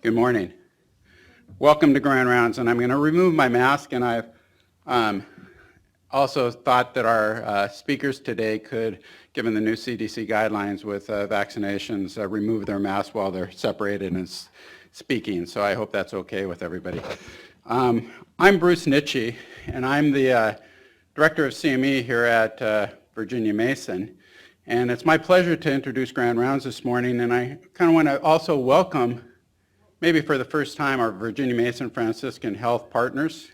Good morning. Welcome to Grand Rounds, and I'm going to remove my mask, and I've also thought that our speakers today could, given the new CDC guidelines with vaccinations, remove their mask while they're separated and speaking, so I hope that's okay with everybody. I'm Bruce Nitchie, and I'm the Director of CME here at Virginia Mason, and it's my pleasure to introduce Grand Rounds this morning, and I kind of want to also welcome, maybe for the first time, our Virginia Mason Franciscan Health partners.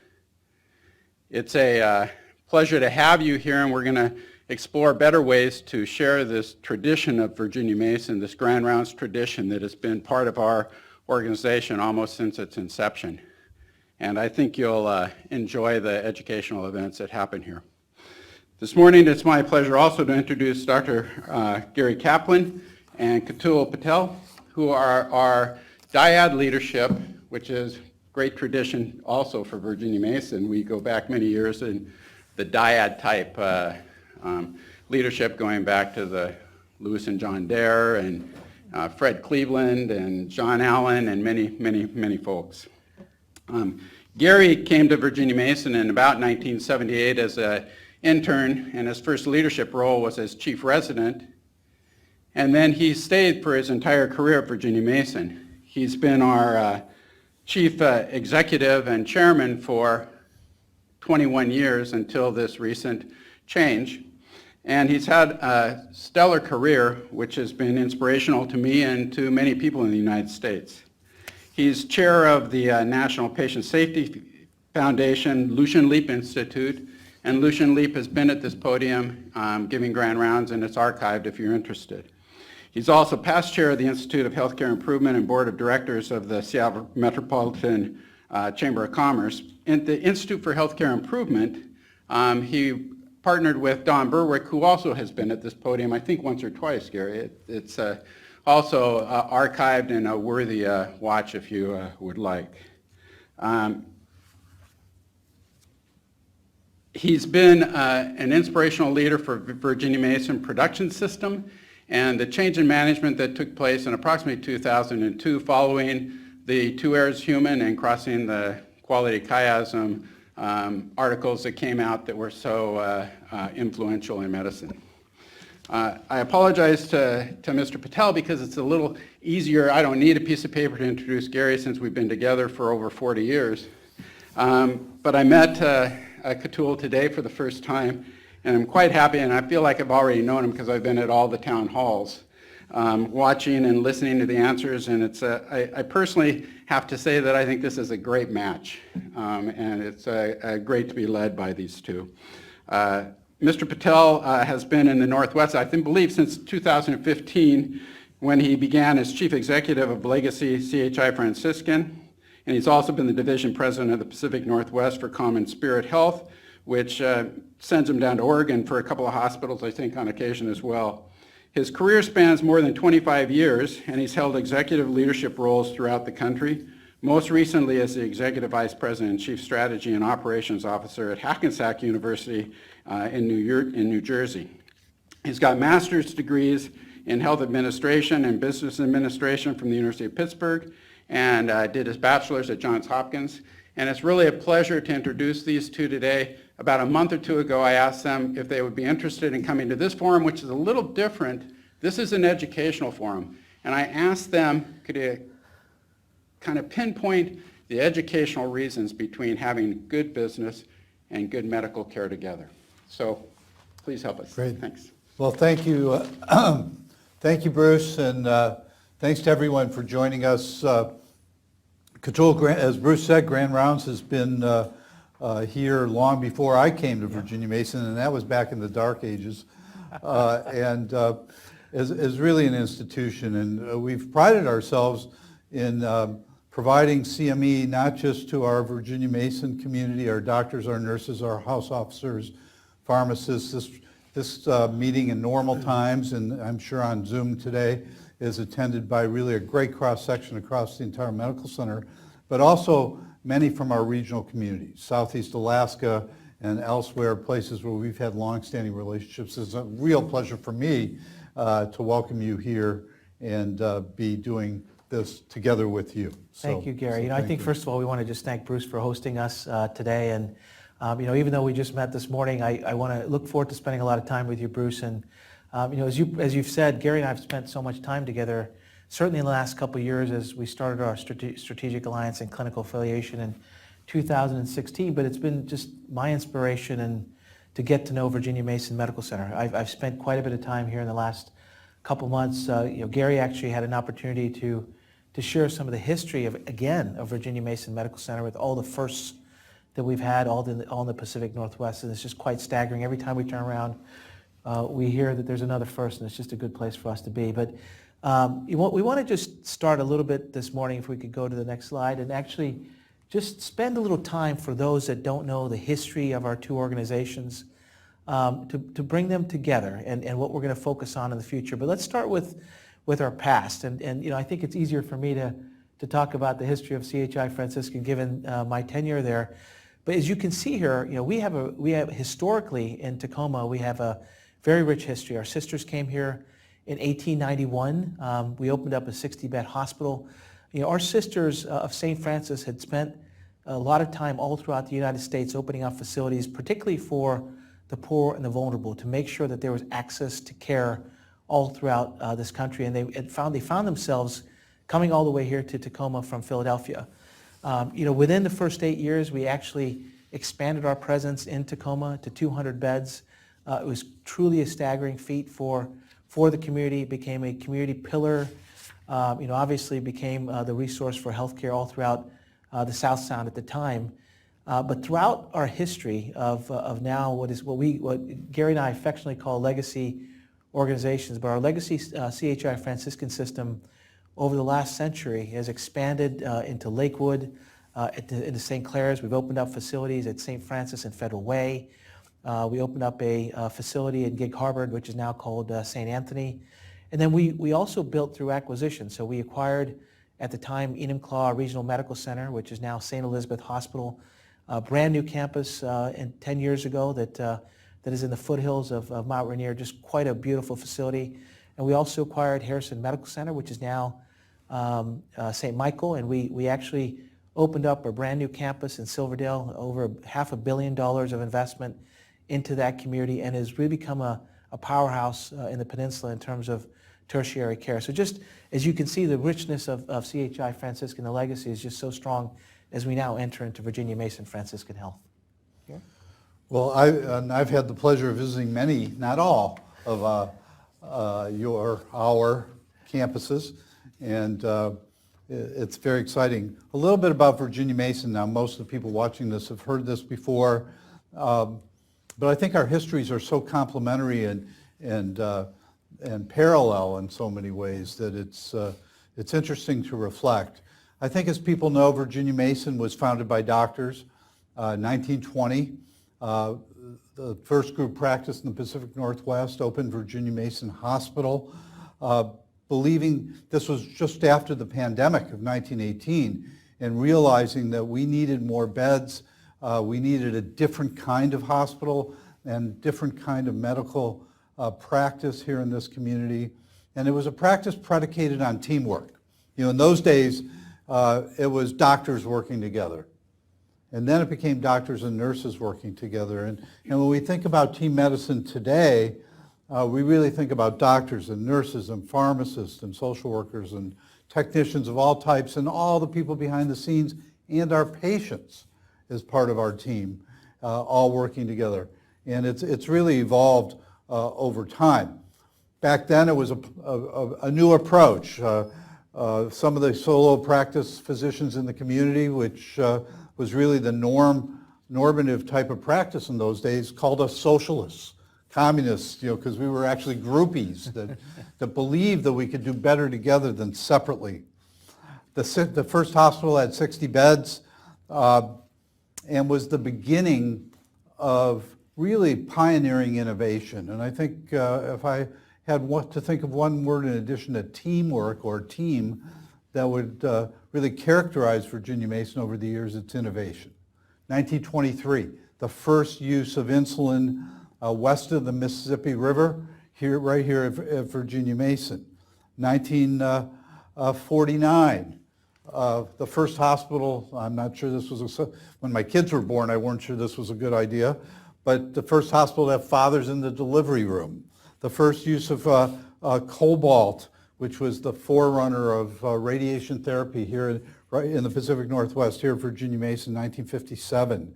It's a pleasure to have you here, and we're going to explore better ways to share this tradition of Virginia Mason, this Grand Rounds tradition that has been part of our organization almost since its inception. And I think you'll enjoy the educational events that happen here. This morning, it's my pleasure also to introduce Dr. Gary Kaplan and Katul Patel, who are our dyad leadership, which is great tradition also for Virginia Mason. We go back many years in the dyad type leadership, going back to the Lewis and John Dare and Fred Cleveland and John Allen and many folks. Gary came to Virginia Mason in about 1978 as an intern, and his first leadership role was as chief resident. And then he stayed for his entire career at Virginia Mason. He's been our chief executive and chairman for 21 years until this recent change. And he's had a stellar career, which has been inspirational to me and to many people in the United States. He's chair of the National Patient Safety Foundation Lucian Leap Institute, and Lucian Leap has been at this podium giving grand rounds, and it's archived if you're interested. He's also past chair of the Institute of Healthcare Improvement and board of directors of the Seattle Metropolitan Chamber of Commerce. In the Institute for Healthcare Improvement, he partnered with Don Berwick, who also has been at this podium, I think once or twice, Gary. It's also archived and a worthy watch if you would like. He's been an inspirational leader for Virginia Mason production system and the change in management that took place in approximately 2002 following the Two Errors Human and Crossing the Quality Chiasm articles that came out that were so influential in medicine. I apologize to Mr. Patel because it's a little easier. I don't need a piece of paper to introduce Gary since we've been together for over 40 years. But I met Katul today for the first time, and I'm quite happy, and I feel like I've already known him because I've been at all the town halls, watching and listening to the answers, and it's I personally have to say that I think this is a great match, and it's great to be led by these two. Mr. Patel has been in the Northwest, I believe, since 2015, when he began as chief executive of Legacies CHI Franciscan, and he's also been the division president of the Pacific Northwest for Common Spirit Health, which sends him down to Oregon for a couple of hospitals, I think, on occasion as well. His career spans more than 25 years, and he's held executive leadership roles throughout the country, most recently as the executive vice president and chief strategy and operations officer at Hackensack University in New Jersey. He's got master's degrees in health administration and business administration from the University of Pittsburgh, and did his bachelor's at Johns Hopkins. And it's really a pleasure to introduce these two today. About a month or two ago, I asked them if they would be interested in coming to this forum, which is a little different. This is an educational forum. And I asked them, could you kind of pinpoint the educational reasons between having good business and good medical care together? So please help us. Great. Thanks. Well, thank you. Thank you, Bruce, and thanks to everyone for joining us. Katul, as Bruce said, Grand Rounds has been here long before I came to Virginia Mason, and that was back in the dark ages, and is really an institution. And we've prided ourselves in providing CME not just to our Virginia Mason community, our doctors, our nurses, our house officers, pharmacists. This meeting in normal times, and I'm sure on Zoom today, is attended by really a great cross-section across the entire medical center, but also many from our regional communities, Southeast Alaska and elsewhere, places where we've had long-standing relationships. It's a real pleasure for me to welcome you here and be doing this together with you. Thank you, Gary. So I thank think you. first of all, we want to just thank Bruce for hosting us today. And even though we just met this morning, I want to look forward to spending a lot of time with you, Bruce. And as you've said, Gary and I have spent so much time together, certainly in the last couple of years as we started our strategic alliance and clinical affiliation in 2016. But it's been just my inspiration and to get to know Virginia Mason Medical Center. I've spent quite a bit of time here in the last couple months. Gary actually had an opportunity to share some of the history of Virginia Mason Medical Center with all the firsts that we've had all in the Pacific Northwest, and it's just quite staggering. Every time we turn around, we hear that there's another first, and it's just a good place for us to be. But we want to just start a little bit this morning, if we could go to the next slide, and actually just spend a little time for those that don't know the history of our two organizations, to bring them together and what we're going to focus on in the future. But let's start with our past. And I think it's easier for me to talk about the history of CHI Franciscan given my tenure there. But as you can see here, we have historically in Tacoma, we have a very rich history. Our sisters came here in 1891. We opened up a 60-bed hospital. Our sisters of St. Francis had spent a lot of time all throughout the United States opening up facilities, particularly for the poor and the vulnerable, to make sure that there was access to care all throughout this country. And they found themselves coming all the way here to Tacoma from Philadelphia. Within the first 8 years, we actually expanded our presence in Tacoma to 200 beds. It was truly a staggering feat for the community. It became a community pillar. Obviously became the resource for healthcare all throughout the South Sound at the time. But throughout our history of now what Gary and I affectionately call legacy organizations, but our legacy CHI Franciscan system over the last century has expanded into Lakewood, into St. Clair's. We've opened up facilities at St. Francis and Federal Way. We opened up a facility in Gig Harbor, which is now called St. Anthony. And then we also built through acquisition. So we acquired at the time Enumclaw Regional Medical Center, which is now St. Elizabeth Hospital, a brand new campus 10 years ago that is in the foothills of Mount Rainier, just quite a beautiful facility. And we also acquired Harrison Medical Center, which is now St. Michael, and we actually opened up a brand new campus in Silverdale, over $500 million of investment into that community, and has really become a powerhouse in the peninsula in terms of tertiary care. So just as you can see, the richness of CHI Franciscan, the legacy is just so strong as we now enter into Virginia Mason Franciscan Health. Yeah. Well, I've had the pleasure of visiting many, not all, of our campuses, and it's very exciting. A little bit about Virginia Mason now. Most of the people watching this have heard this before, but I think our histories are so complementary and parallel in so many ways that it's interesting to reflect. I think, as people know, Virginia Mason was founded by doctors, 1920. The first group practice in the Pacific Northwest opened Virginia Mason Hospital, believing this was just after the pandemic of 1918, and realizing that we needed more beds, we needed a different kind of hospital and different kind of medical practice here in this community. And it was a practice predicated on teamwork. In those days, it was doctors working together. And then it became doctors and nurses working together. And when we think about team medicine today, we really think about doctors and nurses and pharmacists and social workers and technicians of all types and all the people behind the scenes and our patients as part of our team, all working together. And it's really evolved over time. Back then it was a new approach. Some of the solo practice physicians in the community, which was really the normative type of practice in those days, called us socialists, communists, because we were actually groupies that believed that we could do better together than separately. The first hospital had 60 beds and was the beginning of really pioneering innovation. And I think if I had to think of one word in addition to teamwork or team that would really characterize Virginia Mason over the years, it's innovation. 1923, the first use of insulin west of the Mississippi River, right here at Virginia Mason. 49. The first hospital, I'm not sure this was, when my kids were born, I weren't sure this was a good idea, but the first hospital to have fathers in the delivery room. The first use of cobalt, which was the forerunner of radiation therapy here right in the Pacific Northwest, here at Virginia Mason, 1957.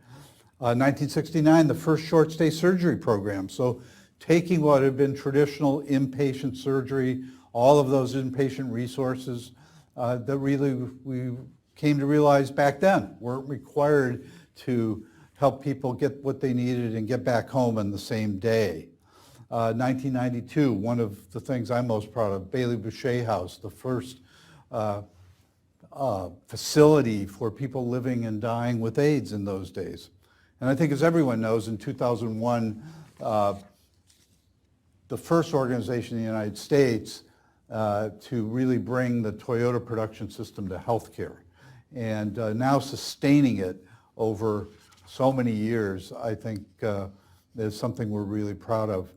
1969, the first short-stay surgery program. So taking what had been traditional inpatient surgery, all of those inpatient resources that really we came to realize back then weren't required to help people get what they needed and get back home in the same day. 1992, one of the things I'm most proud of, Bailey Boucher House, the first facility for people living and dying with AIDS in those days. And I think as everyone knows, in 2001, the first organization in the United States to really bring the Toyota production system to healthcare. And now sustaining it over so many years, I think is something we're really proud of.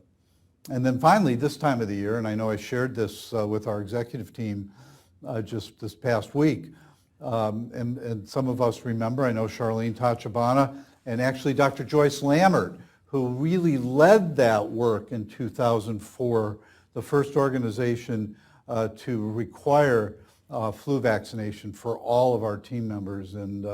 And then finally, this time of the year, and I know I shared this with our executive team just this past week, and some of us remember, I know Charlene Tachabana, and actually Dr. Joyce Lammert, who really led that work in 2004, the first organization to require flu vaccination for all of our team members, and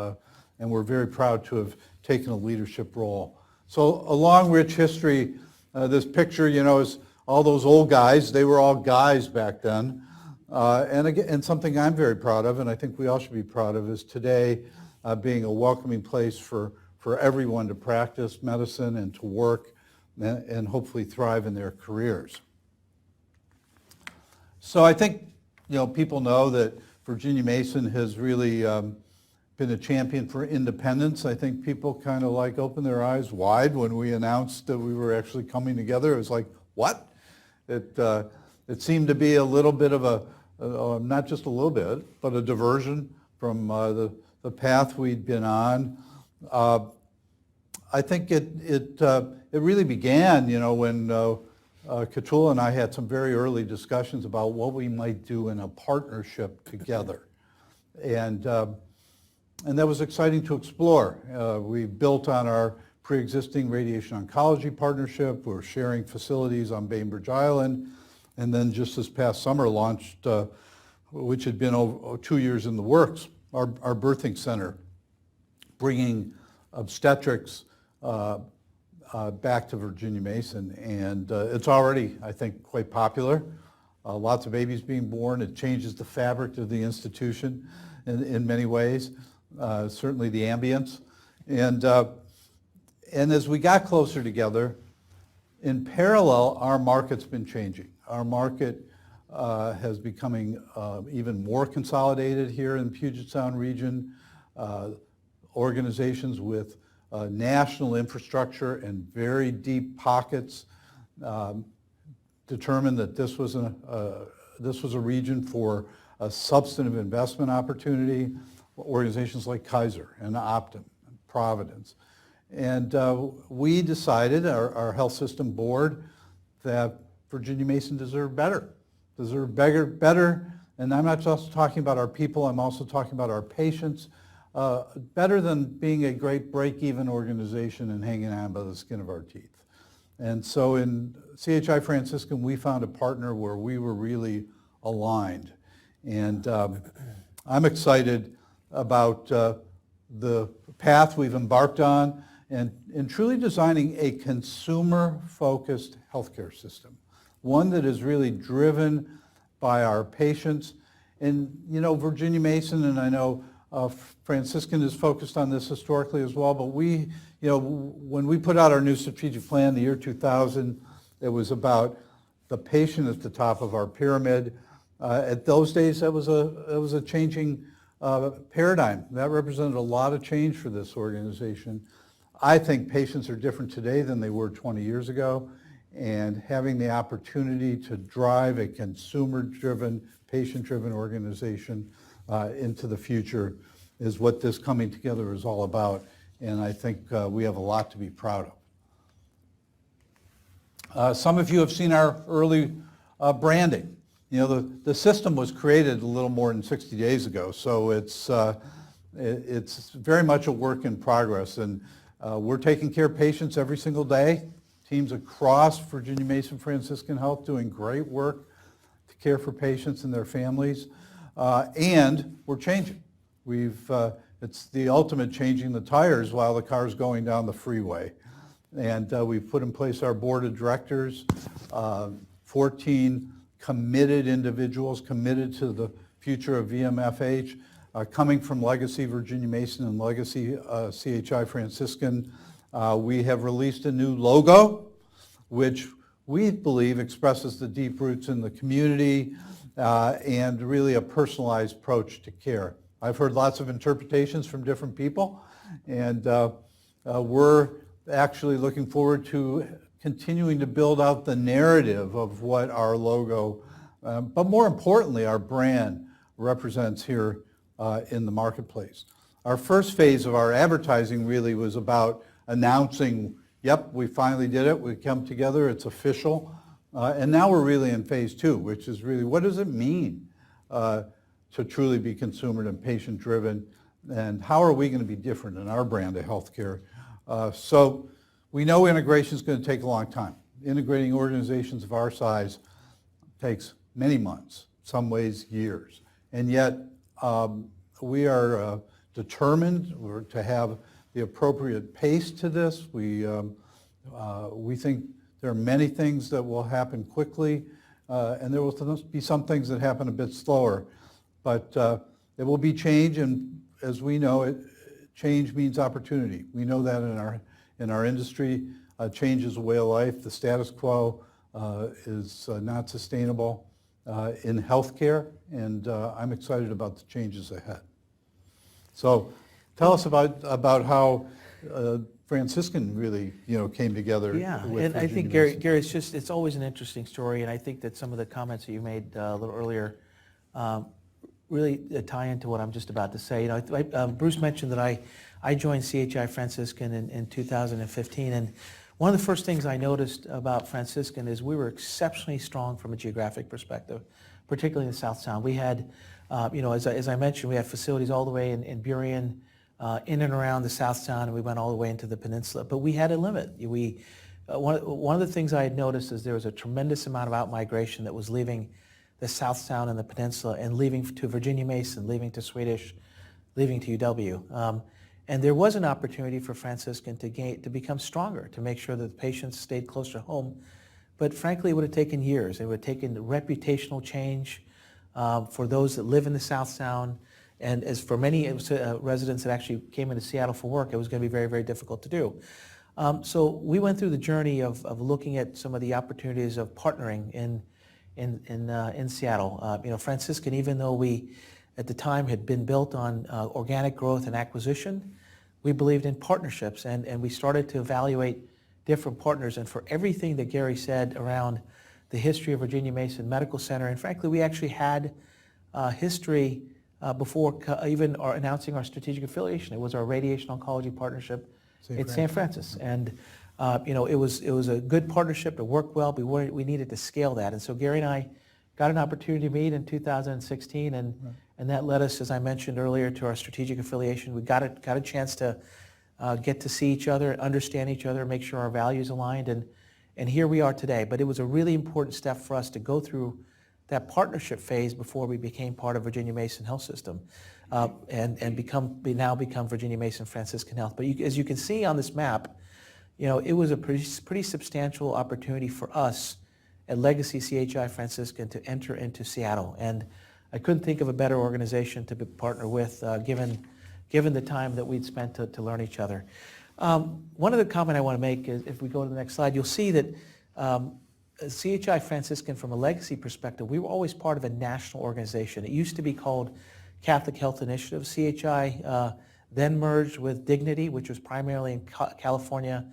we're very proud to have taken a leadership role. So a long, rich history. This picture, you know, is all those old guys. They were all guys back then. And again, and something I'm very proud of, and I think we all should be proud of, is today being a welcoming place for everyone to practice medicine and to work and hopefully thrive in their careers. So I think, you know, people know that Virginia Mason has really been a champion for independence. I think people kind of like opened their eyes wide when we announced that we were actually coming together. It was like, what? It seemed to be a little bit of a, not just a little bit, but a diversion from the path we'd been on. I think it really began, you know, when Katul and I had some very early discussions about what we might do in a partnership together. And that was exciting to explore. We built on our pre-existing radiation oncology partnership. We're sharing facilities on Bainbridge Island. And then just this past summer launched, which had been over 2 years in the works, our birthing center, bringing obstetrics back to Virginia Mason. And it's already, I think, quite popular. Lots of babies being born. It changes the fabric of the institution in many ways. Certainly the ambience. And as we got closer together, in parallel, our market's been changing. Our market has becoming even more consolidated here in the Puget Sound region. Organizations with national infrastructure and very deep pockets determined that this was a region for a substantive investment opportunity. Organizations like Kaiser and Optum and Providence. And we decided, our health system board, that Virginia Mason deserved better. Better, and I'm not just talking about our people, I'm also talking about our patients. Better than being a great break-even organization and hanging on by the skin of our teeth. And so in CHI Franciscan, we found a partner where we were really aligned. And I'm excited about the path we've embarked on and truly designing a consumer-focused healthcare system, one that is really driven by our patients. And, you know, Virginia Mason, and I know Franciscan is focused on this historically as well, but we, you know, when we put out our new strategic plan, the year 2000, it was about the patient at the top of our pyramid. At those days, it was a changing paradigm. That represented a lot of change for this organization. I think patients are different today than they were 20 years ago, and having the opportunity to drive a consumer-driven, patient-driven organization into the future is what this coming together is all about, and I think we have a lot to be proud of. Some of you have seen our early branding. You know, the system was created a little more than 60 days ago, so it's very much a work in progress. And we're taking care of patients every single day. Teams across Virginia Mason Franciscan Health doing great work to care for patients and their families. And we're changing. It's the ultimate changing the tires while the car's going down the freeway. And we've put in place our board of directors, 14 committed individuals committed to the future of VMFH, coming from Legacy Virginia Mason and Legacy CHI Franciscan. We have released a new logo, which we believe expresses the deep roots in the community and really a personalized approach to care. I've heard lots of interpretations from different people, and we're actually looking forward to continuing to build out the narrative of what our logo, but more importantly, our brand represents here in the marketplace. Our first phase of our advertising really was about announcing, yep, we finally did it, we come together, it's official. And now we're really in phase two, which is really, what does it mean to truly be consumer and patient driven, and how are we going to be different in our brand of healthcare? So we know integration is going to take a long time. Integrating organizations of our size takes many months, some ways years. And yet we are determined to have the appropriate pace to this. We think there are many things that will happen quickly, and there will be some things that happen a bit slower. But there will be change, and as we know, change means opportunity. We know that in our industry, change is a way of life. The status quo is not sustainable in healthcare, and I'm excited about the changes ahead. So tell us about how Franciscan really, came together. Yeah, with and I Virginia think, Mason. Gary, it's always an interesting story, and I think that some of the comments that you made a little earlier really tie into what I'm just about to say. Bruce mentioned that I joined CHI Franciscan in 2015, and one of the first things I noticed about Franciscan is we were exceptionally strong from a geographic perspective, particularly in the South Sound. We had, as I mentioned, we had facilities all the way in Burien, in and around the South Sound, and we went all the way into the peninsula. But we had a limit. One of the things I had noticed is there was a tremendous amount of out-migration that was leaving the South Sound and the peninsula and leaving to Virginia Mason, leaving to Swedish, leaving to UW. And there was an opportunity for Franciscan to become stronger, to make sure that the patients stayed closer to home. But frankly, it would have taken years. It would have taken reputational change for those that live in the South Sound. And as for many residents that actually came into Seattle for work, it was going to be very, very difficult to do. So we went through the journey of looking at some of the opportunities of partnering in Seattle. Franciscan, even though we at the time had been built on organic growth and acquisition, we believed in partnerships, and we started to evaluate different partners. And for everything that Gary said around the history of Virginia Mason Medical Center, and frankly, we actually had history before even announcing our strategic affiliation. It was our radiation oncology partnership at St. Francis. And it was a good partnership. It worked well, but we needed to scale that. And so Gary and I got an opportunity to meet in 2016, and that led us, as I mentioned earlier, to our strategic affiliation. We got a chance to get to see each other, understand each other, make sure our values aligned, and here we are today. But it was a really important step for us to go through that partnership phase before we became part of Virginia Mason Health System, and now become Virginia Mason Franciscan Health. But as you can see on this map, it was a pretty substantial opportunity for us at Legacy CHI Franciscan to enter into Seattle. And I couldn't think of a better organization to partner with, given the time that we'd spent to learn each other. One other comment I want to make is, if we go to the next slide, you'll see that CHI Franciscan, from a legacy perspective, we were always part of a national organization. It used to be called Catholic Health Initiative. CHI then merged with Dignity, which was primarily in California,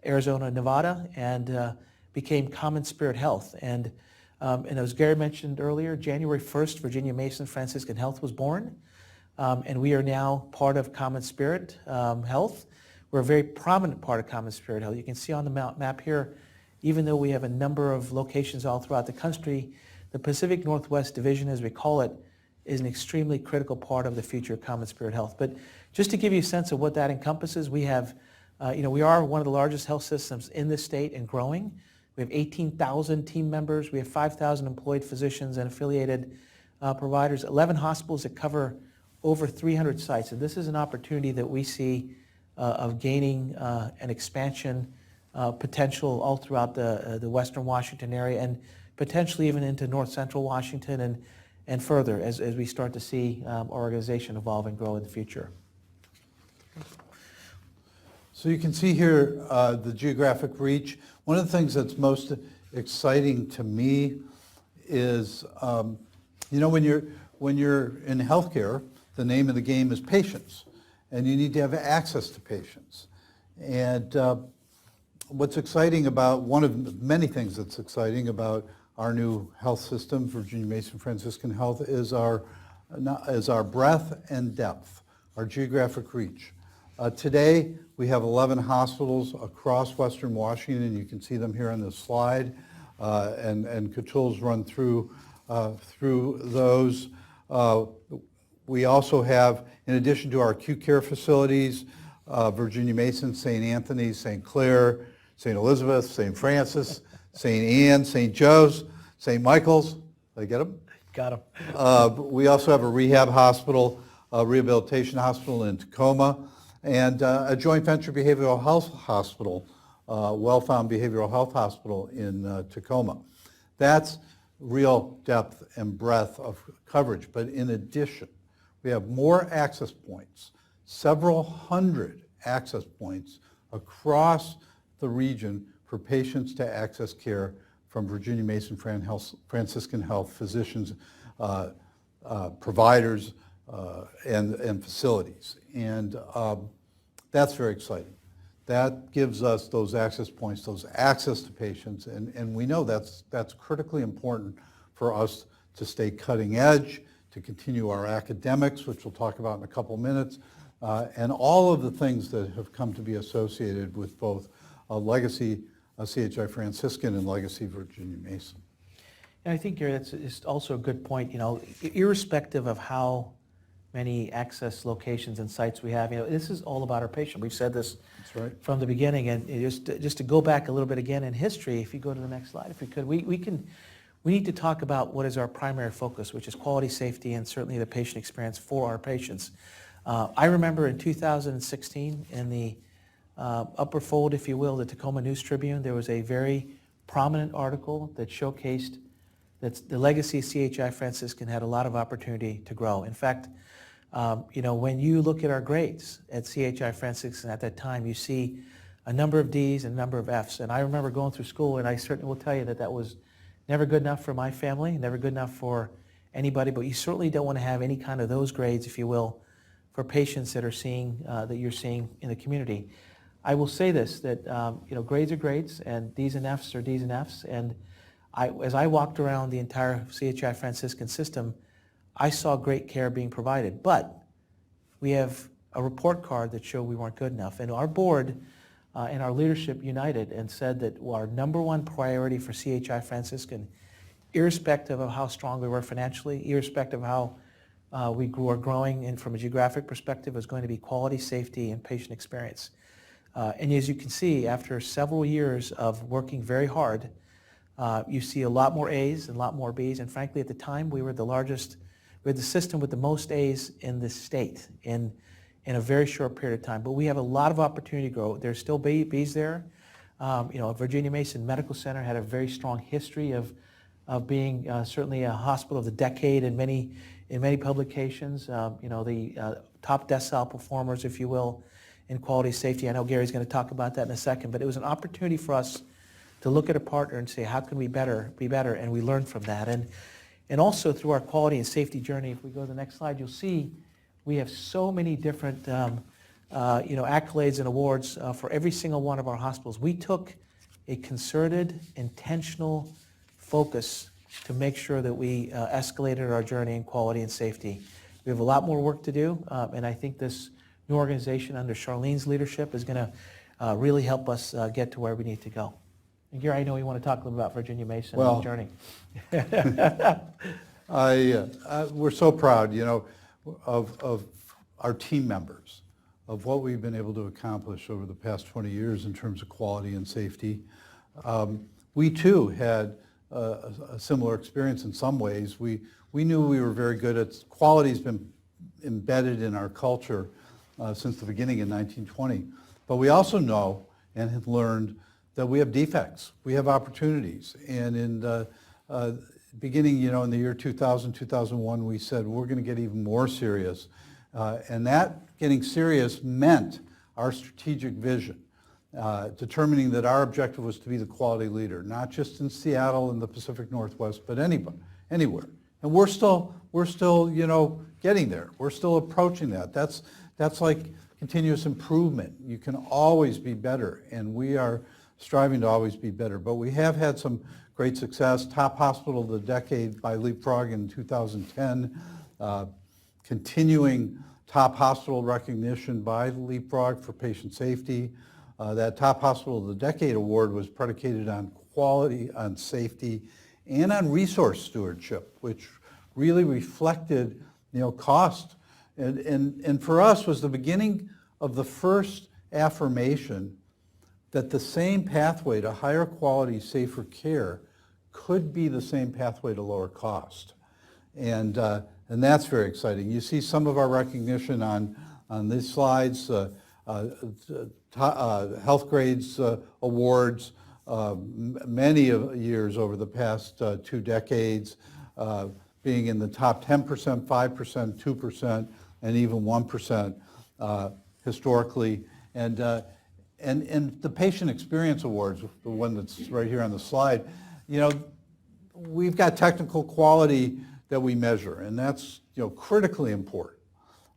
Arizona, Nevada, and became Common Spirit Health. And as Gary mentioned earlier, January 1st, Virginia Mason Franciscan Health was born, and we are now part of Common Spirit Health. We're a very prominent part of Common Spirit Health. You can see on the map here, even though we have a number of locations all throughout the country, the Pacific Northwest Division, as we call it, is an extremely critical part of the future of Common Spirit Health. But just to give you a sense of what that encompasses, we have, we are one of the largest health systems in the state and growing. We have 18,000 team members. We have 5,000 employed physicians and affiliated providers, 11 hospitals that cover over 300 sites. And this is an opportunity that we see of gaining an expansion potential all throughout the Western Washington area and potentially even into North Central Washington and further as we start to see our organization evolve and grow in the future. So you can see here the geographic reach. One of the things that's most exciting to me is, when you're in healthcare, the name of the game is patients, and you need to have access to patients. And what's exciting about, one of many things that's exciting about our new health system, Virginia Mason Franciscan Health, is our breadth and depth, our geographic reach. Today, we have 11 hospitals across Western Washington. You can see them here on this slide, and Katul's run through those. We also have, in addition to our acute care facilities, Virginia Mason, St. Anthony's, St. Clair, St. Elizabeth, St. Francis, St. Anne, St. Joe's, St. Michael's. Did I get them? Got them. We also have a rehab hospital, a rehabilitation hospital in Tacoma, and a joint venture behavioral health hospital, Well-Found Behavioral Health Hospital in Tacoma. That's real depth and breadth of coverage. But in addition, we have more access points, several hundred access points across the region for patients to access care from Virginia Mason Franciscan Health physicians, providers, and facilities. And that's very exciting. That gives us those access points, those access to patients, and we know that's critically important for us to stay cutting edge, to continue our academics, which we'll talk about in a couple minutes, and all of the things that have come to be associated with both Legacy CHI Franciscan and Legacy Virginia Mason. And I think, Gary, that's also a good point. Irrespective of how many access locations and sites we have, this is all about our patient. We've said this from the beginning, and just to go back a little bit again in history, if you go to the next slide, if we could, we need to talk about what is our primary focus, which is quality, safety, and certainly the patient experience for our patients. I remember in 2016, in the upper fold, if you will, the Tacoma News Tribune, there was a very prominent article that showcased that the Legacy CHI Franciscan had a lot of opportunity to grow. In fact, when you look at our grades at CHI Franciscan at that time, you see a number of Ds and a number of Fs. And I remember going through school, and I certainly will tell you that was never good enough for my family, never good enough for anybody, but you certainly don't want to have any kind of those grades, if you will, for patients that you're seeing in the community. I will say this, that grades are grades, and Ds and Fs are Ds and Fs, and as I walked around the entire CHI Franciscan system, I saw great care being provided, but we have a report card that showed we weren't good enough. And our board and our leadership united and said that our number one priority for CHI Franciscan, irrespective of how strong we were financially, irrespective of how we were growing and from a geographic perspective, was going to be quality, safety, and patient experience. And as you can see, after several years of working very hard, you see a lot more A's and a lot more B's. And frankly, at the time, we were the system with the most A's in the state in a very short period of time. But we have a lot of opportunity to grow. There's still B's there. Virginia Mason Medical Center had a very strong history of being certainly a hospital of the decade in many publications. The top decile performers, if you will, in quality safety. I know Gary's going to talk about that in a second, but it was an opportunity for us to look at a partner and say, how can we be better? And we learned from that. And also through our quality and safety journey, if we go to the next slide, you'll see we have so many different accolades and awards for every single one of our hospitals. We took a concerted, intentional focus to make sure that we escalated our journey in quality and safety. We have a lot more work to do, and I think this new organization under Charlene's leadership is going to really help us get to where we need to go. And Gary, I know you want to talk a little about Virginia Mason Well, and the journey. We're so proud, of our team members, of what we've been able to accomplish over the past 20 years in terms of quality and safety. We too had a similar experience in some ways. We knew we were very good at, quality's been embedded in our culture since the beginning in 1920. But we also know and have learned that we have defects, we have opportunities. And in the beginning, in the year 2000, 2001, we said we're going to get even more serious. And that getting serious meant our strategic vision, determining that our objective was to be the quality leader, not just in Seattle and the Pacific Northwest, but anywhere. And we're still, getting there. We're still approaching that. That's like continuous improvement. You can always be better, and we are striving to always be better. But we have had some great success. Top Hospital of the Decade by Leapfrog in 2010. Continuing Top Hospital recognition by Leapfrog for patient safety. That Top Hospital of the Decade award was predicated on quality, on safety, and on resource stewardship, which really reflected, cost. And for us was the beginning of the first affirmation that the same pathway to higher quality, safer care could be the same pathway to lower cost. And that's very exciting. You see some of our recognition on these slides, Health Grades awards, many years over the past 2 decades, being in the top 10%, 5%, 2%, and even 1% historically. And the Patient Experience Awards, the one that's right here on the slide, we've got technical quality that we measure, and that's critically important.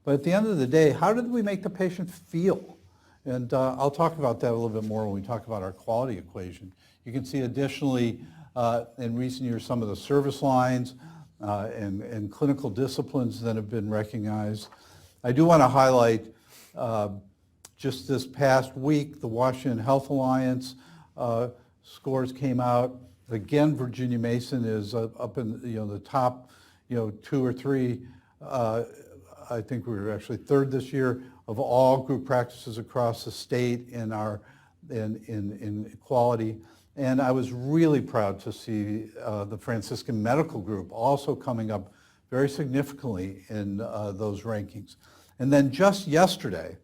But at the end of the day, how did we make the patient feel? And I'll talk about that a little bit more when we talk about our quality equation. You can see additionally in recent years some of the service lines and clinical disciplines that have been recognized. I do want to highlight just this past week, the Washington Health Alliance scores came out. Again, Virginia Mason is up in the top 2 or 3. I think we were actually 3rd this year of all group practices across the state in quality. And I was really proud to see the Franciscan Medical Group also coming up very significantly in those rankings. And then just yesterday,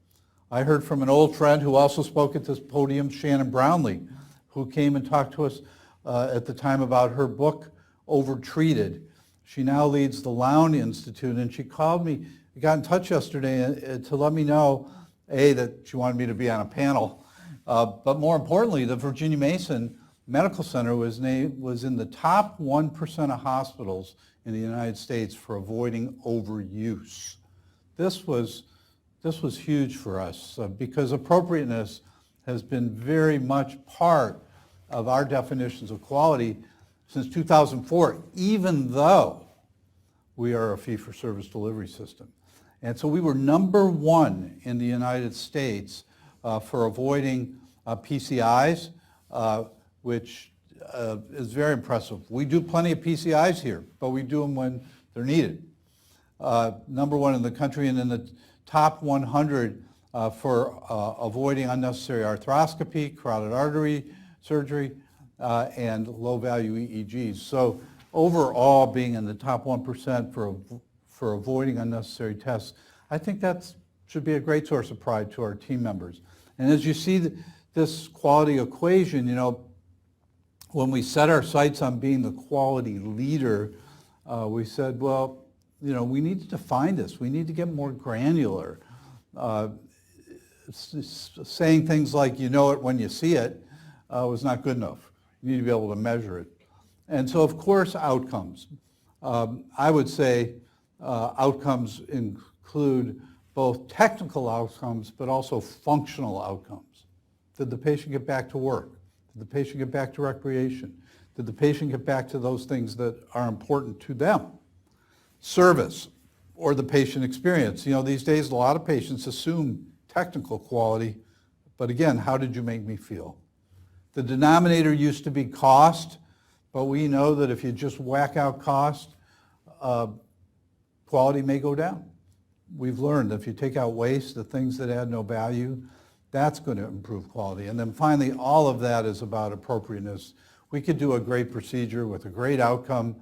I heard from an old friend who also spoke at this podium, Shannon Brownlee, who came and talked to us at the time about her book, Overtreated. She now leads the Lown Institute, and she called me, got in touch yesterday to let me know, A, that she wanted me to be on a panel, but more importantly, the Virginia Mason Medical Center was in the top 1% of hospitals in the United States for avoiding overuse. This was huge for us because appropriateness has been very much part of our definitions of quality since 2004, even though we are a fee-for-service delivery system. And so we were number 1 in the United States for avoiding PCIs, which is very impressive. We do plenty of PCIs here, but we do them when they're needed. Number 1 in the country, and in the top 100 for avoiding unnecessary arthroscopy, carotid artery surgery, and low-value EEGs. So overall, being in the top 1% for avoiding unnecessary tests, I think that should be a great source of pride to our team members. And as you see this quality equation, when we set our sights on being the quality leader, we said, well, we need to define this. We need to get more granular. Saying things like, you know it when you see it, was not good enough. You need to be able to measure it. And so, of course, outcomes. I would say outcomes include both technical outcomes, but also functional outcomes. Did the patient get back to work? Did the patient get back to recreation? Did the patient get back to those things that are important to them? Service or the patient experience. These days a lot of patients assume technical quality, but again, how did you make me feel? The denominator used to be cost, but we know that if you just whack out cost, quality may go down. We've learned if you take out waste, the things that add no value, that's going to improve quality. And then finally, all of that is about appropriateness. We could do a great procedure with a great outcome,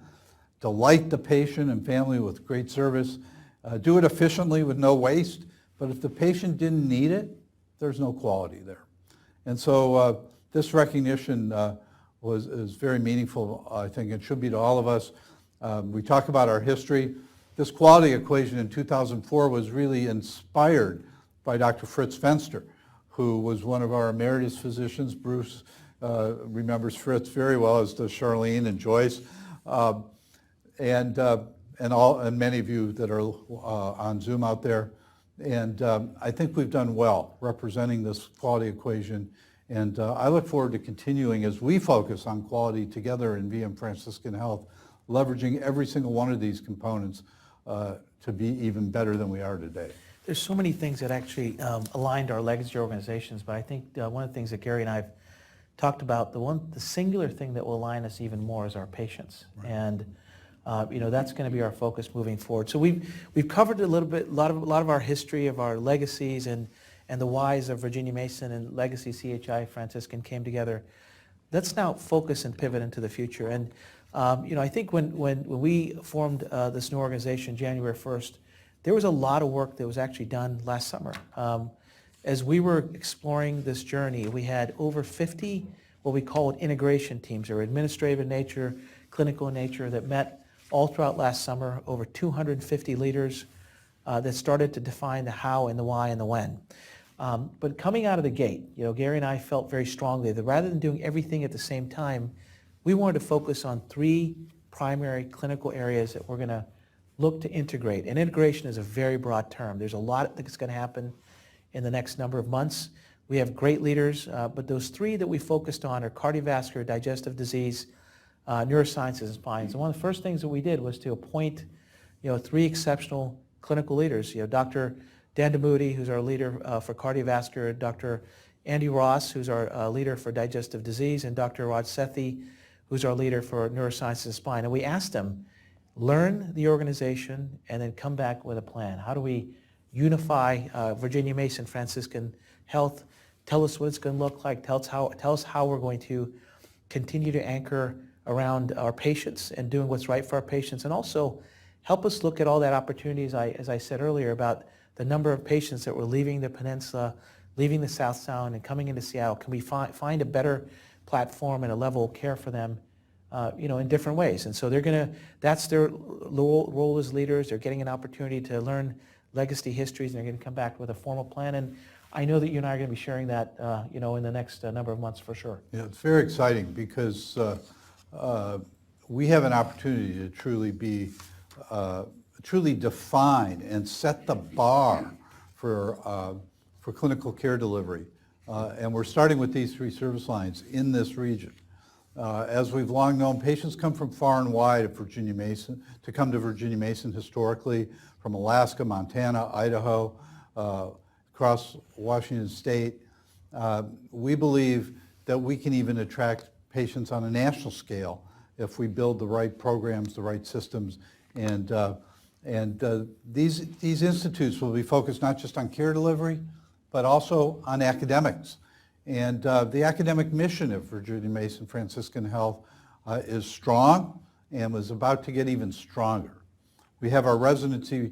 delight the patient and family with great service, do it efficiently with no waste, but if the patient didn't need it, there's no quality there. And so this recognition is very meaningful, I think. It should be to all of us. We talk about our history. This quality equation in 2004 was really inspired by Dr. Fritz Fenster, who was one of our emeritus physicians. Bruce remembers Fritz very well, as does Charlene and Joyce, and many of you that are on Zoom out there. And I think we've done well representing this quality equation. And I look forward to continuing as we focus on quality together in VM Franciscan Health, leveraging every single one of these components to be even better than we are today. There's so many things that actually aligned our legacy organizations, but I think one of the things that Gary and I have talked about, the singular thing that will align us even more is our patients. Right. And that's going to be our focus moving forward. So we've covered a lot of our history of our legacies and the whys of Virginia Mason and Legacy CHI Franciscan came together. Let's now focus and pivot into the future. And I think when we formed this new organization January 1st, there was a lot of work that was actually done last summer. As we were exploring this journey, we had over 50 what we call integration teams, or administrative in nature, clinical in nature, that met all throughout last summer, over 250 leaders that started to define the how and the why and the when. But coming out of the gate, Gary and I felt very strongly that rather than doing everything at the same time, we wanted to focus on 3 primary clinical areas that we're going to look to integrate. And integration is a very broad term. There's a lot that's going to happen in the next number of months. We have great leaders, but those 3 that we focused on are cardiovascular, digestive disease, neurosciences, and spine. So one of the first things that we did was to appoint 3 exceptional clinical leaders. Dr. Dan DeMoody, who's our leader for cardiovascular, Dr. Andy Ross, who's our leader for digestive disease, and Dr. Raj Sethi, who's our leader for neuroscience and spine. And we asked them, learn the organization and then come back with a plan. How do we unify Virginia Mason Franciscan Health? Tell us what it's going to look like. Tell us how we're going to continue to anchor around our patients and doing what's right for our patients, and also help us look at all that opportunities, as I said earlier, about the number of patients that were leaving the peninsula, leaving the South Sound and coming into Seattle. Can we find a better platform and a level of care for them, in different ways? And so that's their role as leaders. They're getting an opportunity to learn legacy histories, and they're going to come back with a formal plan. And I know that you and I are going to be sharing that, in the next number of months for sure. Yeah, it's very exciting because we have an opportunity to truly define and set the bar for clinical care delivery. And we're starting with these 3 service lines in this region. As we've long known, patients come from far and wide to Virginia Mason, historically, from Alaska, Montana, Idaho, across Washington State. We believe that we can even attract patients on a national scale if we build the right programs, the right systems, and these institutes will be focused not just on care delivery, but also on academics. And the academic mission of Virginia Mason Franciscan Health is strong and was about to get even stronger. We have our residency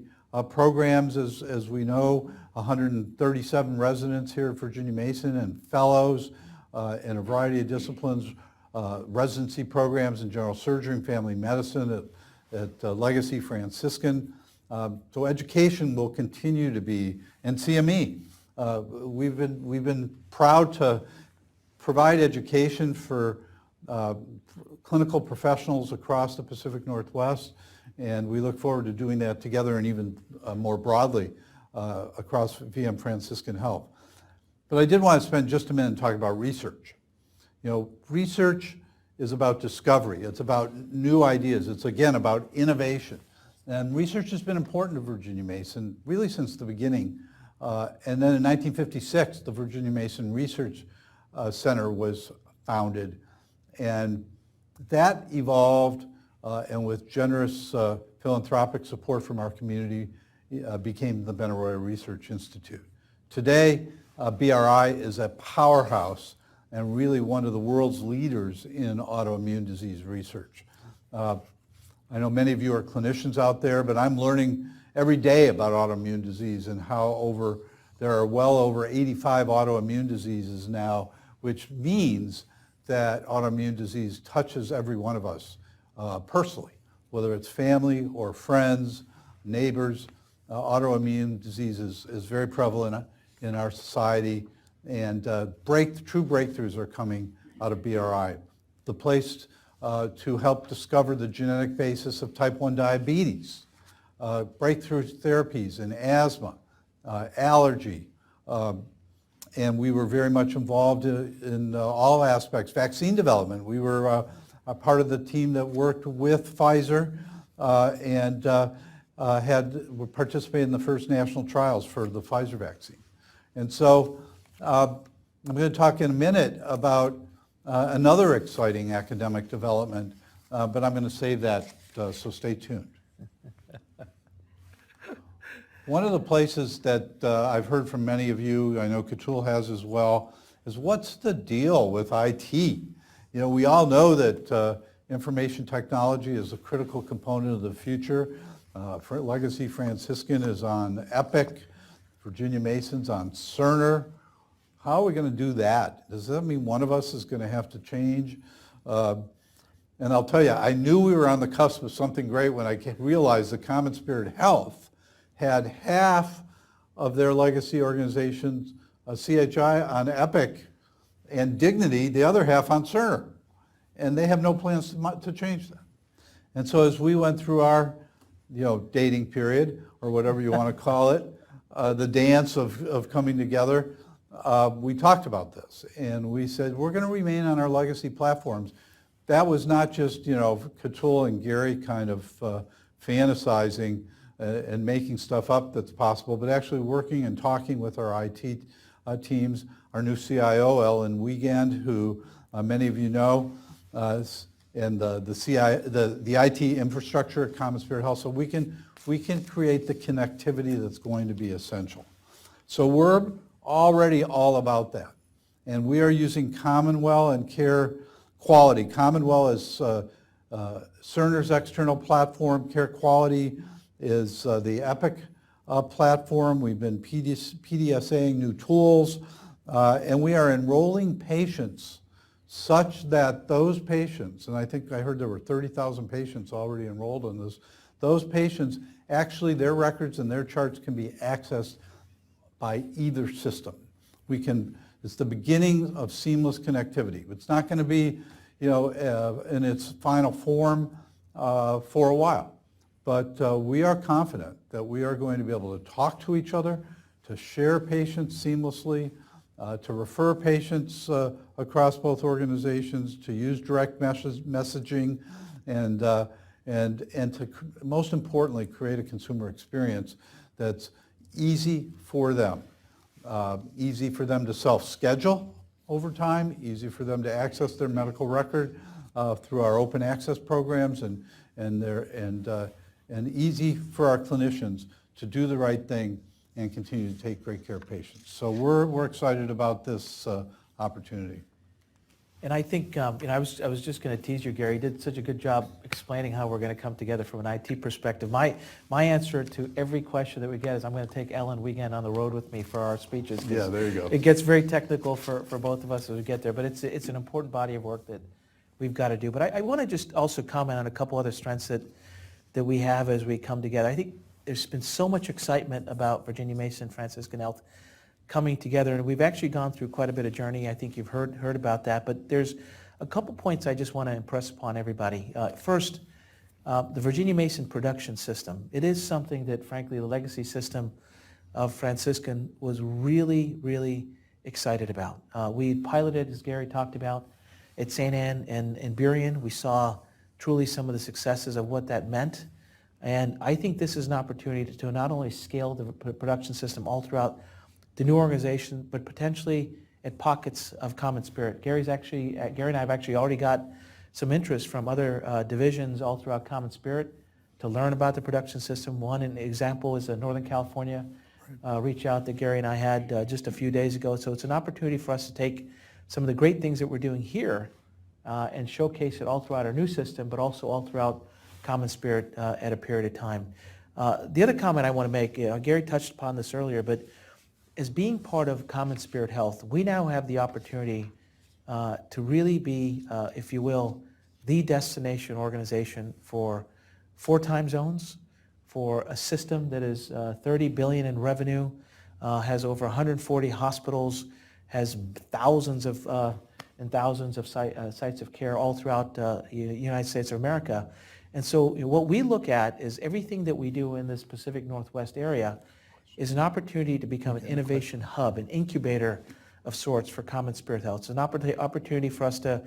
programs, as we know, 137 residents here at Virginia Mason, and fellows in a variety of disciplines, residency programs in general surgery and family medicine at Legacy Franciscan. So education will continue to be, and CME. We've been proud to provide education for clinical professionals across the Pacific Northwest, and we look forward to doing that together and even more broadly across VM Franciscan Health. But I did want to spend just a minute talking about research. Research is about discovery. It's about new ideas. It's, again, about innovation. And research has been important to Virginia Mason really since the beginning. And then in 1956, the Virginia Mason Research Center was founded. And that evolved, and with generous philanthropic support from our community, became the Benaroya Research Institute. Today, BRI is a powerhouse and really one of the world's leaders in autoimmune disease research. I know many of you are clinicians out there, but I'm learning every day about autoimmune disease and how there are well over 85 autoimmune diseases now, which means that autoimmune disease touches every one of us personally, whether it's family or friends, neighbors. Autoimmune disease is very prevalent in our society, and true breakthroughs are coming out of BRI. The place to help discover the genetic basis of type 1 diabetes, breakthrough therapies in asthma, allergy, and we were very much involved in all aspects. Vaccine development, we were a part of the team that worked with Pfizer and participated in the first national trials for the Pfizer vaccine. And so I'm going to talk in a minute about another exciting academic development, but I'm going to save that, so stay tuned. One of the places that I've heard from many of you, I know Katul has as well, is what's the deal with IT? You know, we all know that information technology is a critical component of the future. Legacy Franciscan is on Epic, Virginia Mason's on Cerner. How are we going to do that? Does that mean one of us is going to have to change? And I'll tell you, I knew we were on the cusp of something great when I realized that Common Spirit Health had half of their legacy organizations, CHI, on Epic, and Dignity, the other half on Cerner. And they have no plans to change that. And so as we went through our dating period, or whatever you want to call it, the dance of coming together, we talked about this. And we said, we're going to remain on our legacy platforms. That was not just, Katul and Gary kind of fantasizing and making stuff up that's possible, but actually working and talking with our IT teams, our new CIO, Ellen Wiegand, who many of you know, and the IT infrastructure at Common Spirit Health, so we can create the connectivity that's going to be essential. So we're already all about that. And we are using Commonwealth and Care Quality. Commonwealth is Cerner's external platform. Care Quality is the Epic platform. We've been PDSAing new tools, and we are enrolling patients such that those patients, and I think I heard there were 30,000 patients already enrolled in this, those patients, actually their records and their charts can be accessed by either system. It's the beginning of seamless connectivity. It's not going to be, in its final form for a while. But we are confident that we are going to be able to talk to each other, to share patients seamlessly, to refer patients across both organizations, to use direct messaging, and to, most importantly, create a consumer experience that's easy for them to self-schedule over time, easy for them to access their medical record through our open access programs, and easy for our clinicians to do the right thing and continue to take great care of patients. So we're excited about this opportunity. And I think, I was just going to tease you, Gary. You did such a good job explaining how we're going to come together from an IT perspective. My answer to every question that we get is I'm going to take Ellen Wiegand on the road with me for our speeches. Yeah, there you go. It gets very technical for both of us as we get there, but it's an important body of work that we've got to do. But I want to just also comment on a couple other strengths that we have as we come together. I think there's been so much excitement about Virginia Mason Franciscan Health coming together, and we've actually gone through quite a bit of journey. I think you've heard about that, but there's a couple points I just want to impress upon everybody. First, the Virginia Mason production system. It is something that, frankly, the legacy system of Franciscan was really, really excited about. We piloted, as Gary talked about, at St. Anne and Burien. We saw truly some of the successes of what that meant, and I think this is an opportunity to not only scale the production system all throughout the new organization, but potentially at pockets of common spirit. Gary and I have actually already got some interest from other divisions all throughout Common Spirit to learn about the production system. One example is Northern California reach out that Gary and I had just a few days ago. So it's an opportunity for us to take some of the great things that we're doing here and showcase it all throughout our new system, but also all throughout Common Spirit at a period of time. The other comment I want to make, Gary touched upon this earlier, but as being part of Common Spirit Health, we now have the opportunity to really be, if you will, the destination organization for 4 time zones, for a system that is $30 billion in revenue, has over 140 hospitals, has thousands of sites of care all throughout the United States of America. And so what we look at is everything that we do in this Pacific Northwest area is an opportunity to become an innovation hub, an incubator of sorts for Common Spirit Health. It's an opportunity for us to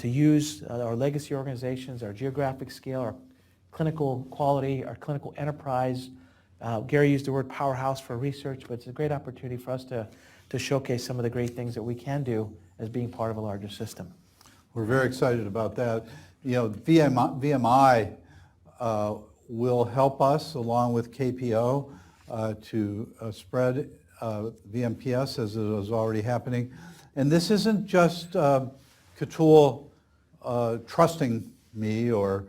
use our legacy organizations, our geographic scale, our clinical quality, our clinical enterprise. Gary used the word powerhouse for research, but it's a great opportunity for us to showcase some of the great things that we can do as being part of a larger system. We're very excited about that. VMI will help us, along with KPO, to spread VMPS as it is already happening. And this isn't just Katul trusting me or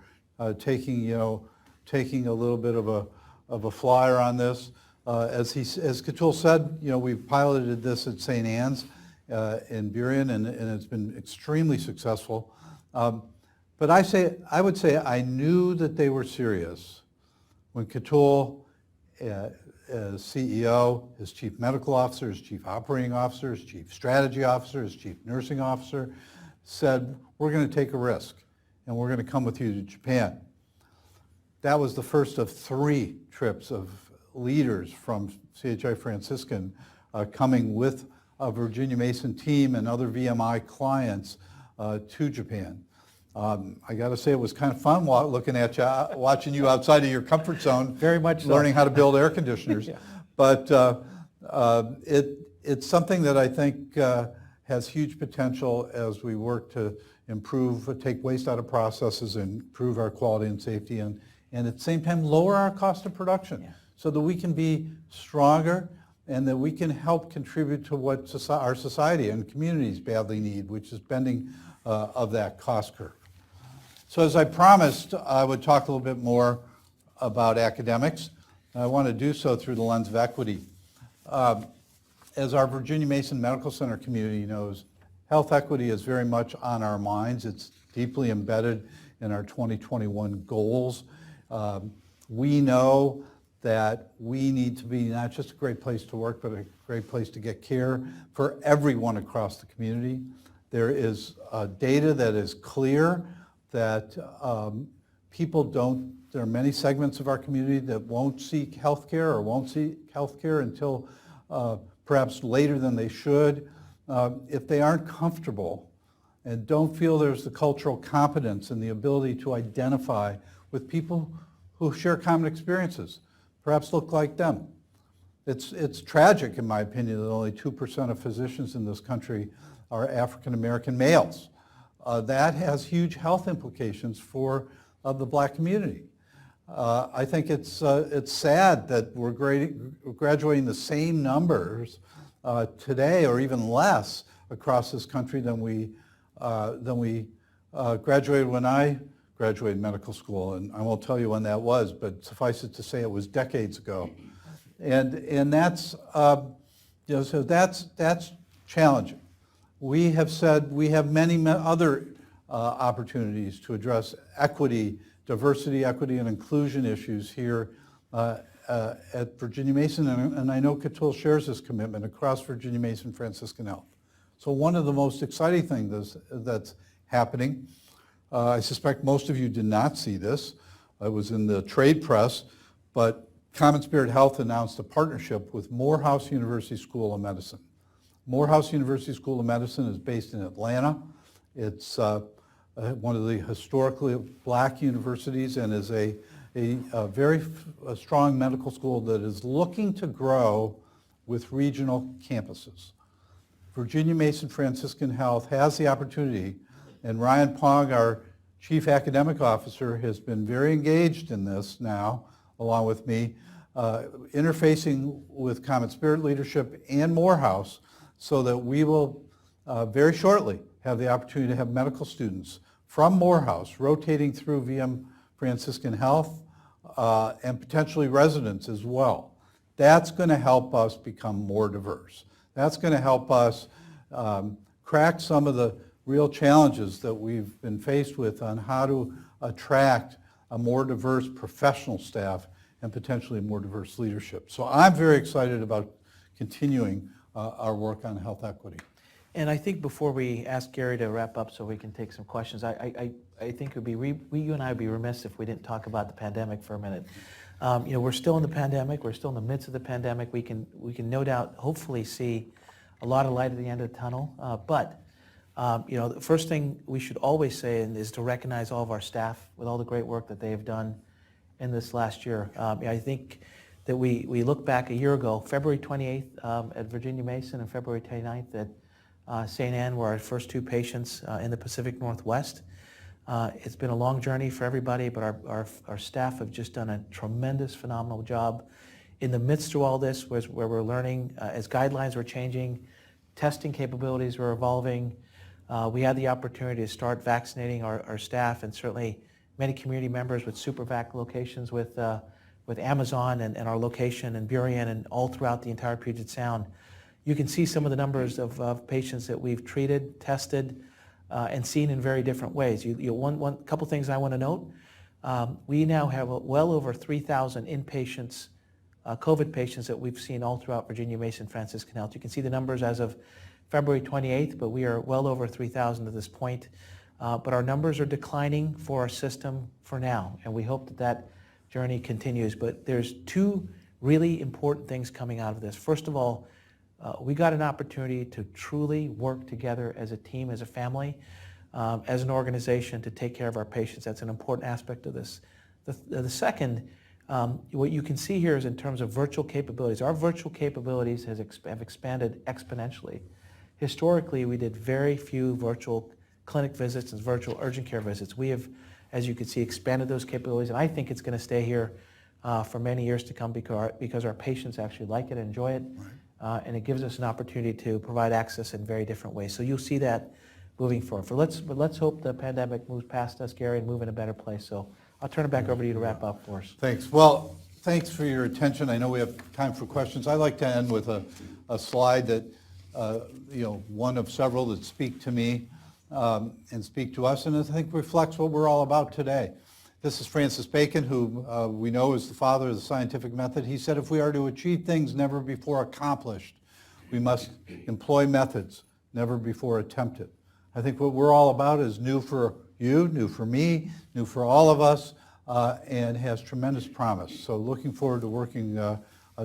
taking a little bit of a flyer on this. As Katul said, we've piloted this at St. Anne's in Burien, and it's been extremely successful. But I would say I knew that they were serious when Katul, as CEO, his chief medical officer, his chief operating officer, his chief strategy officer, his chief nursing officer, said, we're going to take a risk, and we're going to come with you to Japan. That was the first of 3 trips of leaders from CHI Franciscan coming with a Virginia Mason team and other VMI clients to Japan. I got to say, it was kind of fun looking at you, watching you outside of your comfort zone. Very much so. Learning how to build air conditioners. Yeah. But it's something that I think has huge potential as we work to take waste out of processes and improve our quality and safety, and at the same time lower our cost of production, so that we can be stronger and that we can help contribute to what our society and communities badly need, which is bending of that cost curve. So as I promised, I would talk a little bit more about academics. I want to do so through the lens of equity. As our Virginia Mason Medical Center community knows, health equity is very much on our minds. It's deeply embedded in our 2021 goals. We know that we need to be not just a great place to work, but a great place to get care for everyone across the community. There is data that is clear that there are many segments of our community that won't seek health care or won't seek health care until perhaps later than they should, if they aren't comfortable and don't feel there's the cultural competence and the ability to identify with people who share common experiences, perhaps look like them. It's tragic, in my opinion, that only 2% of physicians in this country are African American males. That has huge health implications for the black community. I think it's sad that we're graduating the same numbers today, or even less, across this country than we graduated when I graduated medical school, and I won't tell you when that was, but suffice it to say it was decades ago, and that's so that's challenging. We have said we have many other opportunities to address equity, diversity, equity, and inclusion issues here at Virginia Mason, and I know Katul shares this commitment across Virginia Mason Franciscan Health. So one of the most exciting things that's happening, I suspect most of you did not see this. It was in the trade press, but Common Spirit Health announced a partnership with Morehouse University School of Medicine. Morehouse University School of Medicine is based in Atlanta. It's one of the historically black universities and is a very strong medical school that is looking to grow with regional campuses. Virginia Mason Franciscan Health has the opportunity, and Ryan Pong, our Chief Academic Officer, has been very engaged in this now, along with me, interfacing with Common Spirit Leadership and Morehouse so that we will very shortly have the opportunity to have medical students from Morehouse rotating through VM Franciscan Health and potentially residents as well. That's going to help us become more diverse. That's going to help us crack some of the real challenges that we've been faced with on how to attract a more diverse professional staff and potentially more diverse leadership. So I'm very excited about continuing our work on health equity. And I think before we ask Gary to wrap up so we can take some questions, I think it would be, you and I would be remiss if we didn't talk about the pandemic for a minute. We're still in the pandemic. We're still in the midst of the pandemic. We can no doubt, hopefully, see a lot of light at the end of the tunnel. But the first thing we should always say is to recognize all of our staff with all the great work that they have done in this last year. I think that we look back a year ago, February 28th at Virginia Mason and February 29th at St. Anne were our first two patients in the Pacific Northwest. It's been a long journey for everybody, but our staff have just done a tremendous, phenomenal job. In the midst of all this, where we're learning, as guidelines were changing, testing capabilities were evolving, we had the opportunity to start vaccinating our staff, and certainly many community members with SuperVac locations with Amazon and our location in Burien and all throughout the entire Puget Sound. You can see some of the numbers of patients that we've treated, tested, and seen in very different ways. One couple things I want to note. We now have well over 3,000 inpatients, COVID patients that we've seen all throughout Virginia Mason Franciscan Health. You can see the numbers as of February 28th, but we are well over 3,000 at this point. But our numbers are declining for our system for now, and we hope that journey continues. But there's two really important things coming out of this. First of all, we got an opportunity to truly work together as a team, as a family, as an organization to take care of our patients. That's an important aspect of this. The second, what you can see here is in terms of virtual capabilities. Our virtual capabilities have expanded exponentially. Historically, we did very few virtual clinic visits and virtual urgent care visits. We have, as you can see, expanded those capabilities, and I think it's going to stay here for many years to come because our patients actually like it and enjoy it. Right. And it gives us an opportunity to provide access in very different ways. So you'll see that moving forward. But let's hope the pandemic moves past us, Gary, and move in a better place. So I'll turn it back over to you to wrap up for us. Thanks. Well, thanks for your attention. I know we have time for questions. I'd like to end with a slide that, one of several that speak to me and speak to us, and I think reflects what we're all about today. This is Francis Bacon, who we know is the father of the scientific method. He said, if we are to achieve things never before accomplished, we must employ methods never before attempted. I think what we're all about is new for you, new for me, new for all of us, and has tremendous promise. So looking forward to working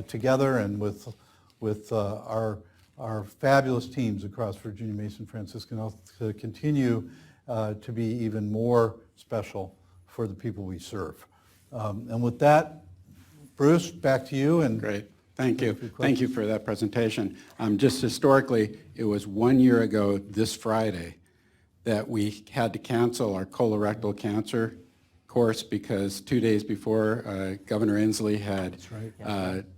together and with our fabulous teams across Virginia Mason Franciscan Health to continue to be even more special for the people we serve. And with that, Bruce, back to you. And great. Thank you. Thank you for that presentation. Just historically, it was 1 year ago this Friday that we had to cancel our colorectal cancer course because 2 days before Governor Inslee had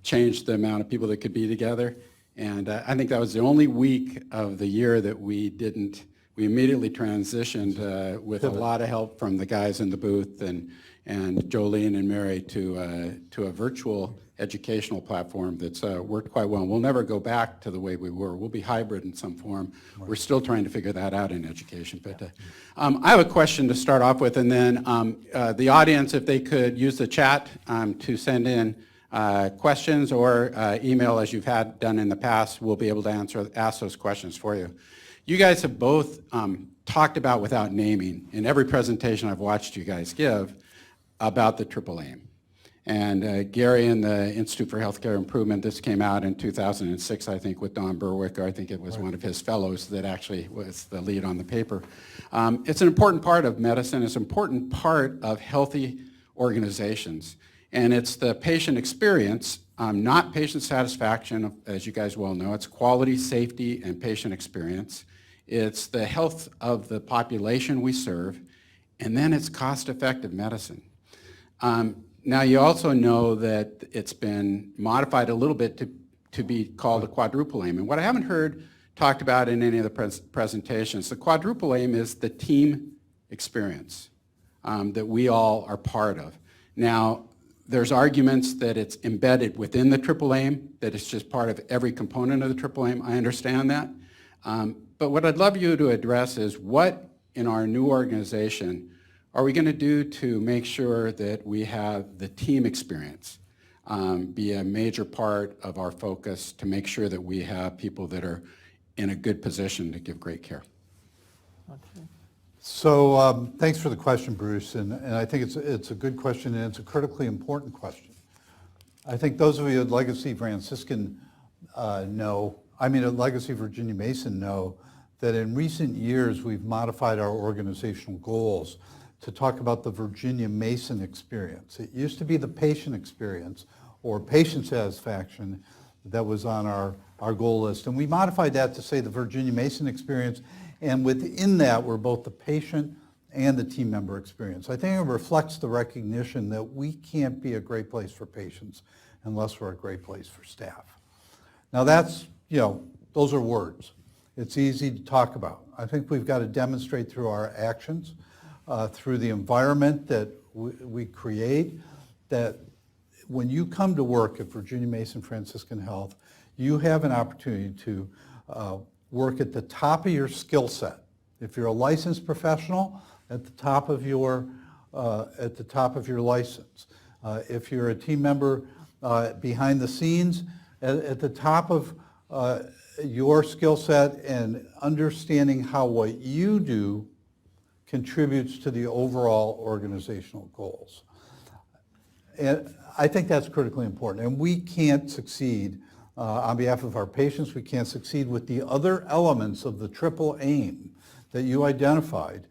changed the amount of people that could be together. And I think that was the only week of the year that we immediately transitioned with a lot of help from the guys in the booth and Jolene and Mary to a virtual educational platform that's worked quite well. And we'll never go back to the way we were. We'll be hybrid in some form. Right. We're still trying to figure that out in education. But I have a question to start off with, and then the audience, if they could use the chat to send in questions or email as you've had done in the past, we'll be able to ask those questions for you. You guys have both talked about, without naming, in every presentation I've watched you guys give, about the triple aim. And Gary and the Institute for Healthcare Improvement, this came out in 2006, I think, with Don Berwick, or I think it was one of his fellows that actually was the lead on the paper. It's an important part of medicine. It's an important part of healthy organizations. And it's the patient experience not patient satisfaction, as you guys well know. It's quality, safety, and patient experience. It's the health of the population we serve, and then it's cost-effective medicine. Now, you also know that it's been modified a little bit to be called a quadruple aim. And what I haven't heard talked about in any of the presentations, the quadruple aim is the team experience that we all are part of. Now, there's arguments that it's embedded within the triple aim, that it's just part of every component of the triple aim. I understand that. But what I'd love you to address is what in our new organization are we going to do to make sure that we have the team experience be a major part of our focus to make sure that we have people that are in a good position to give great care? So thanks for the question, Bruce, and I think it's a good question, and it's a critically important question. I think those of you at Legacy Franciscan at Legacy Virginia Mason know that in recent years we've modified our organizational goals to talk about the Virginia Mason experience. It used to be the patient experience or patient satisfaction that was on our goal list, and we modified that to say the Virginia Mason experience. And within that, we're both the patient and the team member experience. I think it reflects the recognition that we can't be a great place for patients unless we're a great place for staff. Now that's, those are words. It's easy to talk about. I think we've got to demonstrate through our actions, through the environment that we create, that when you come to work at Virginia Mason Franciscan Health, you have an opportunity to work at the top of your skill set. If you're a licensed professional, at the top of your license. If you're a team member behind the scenes, at the top of your skill set and understanding how what you do contributes to the overall organizational goals. And I think that's critically important. And we can't succeed on behalf of our patients, we can't succeed with the other elements of the triple aim that you identified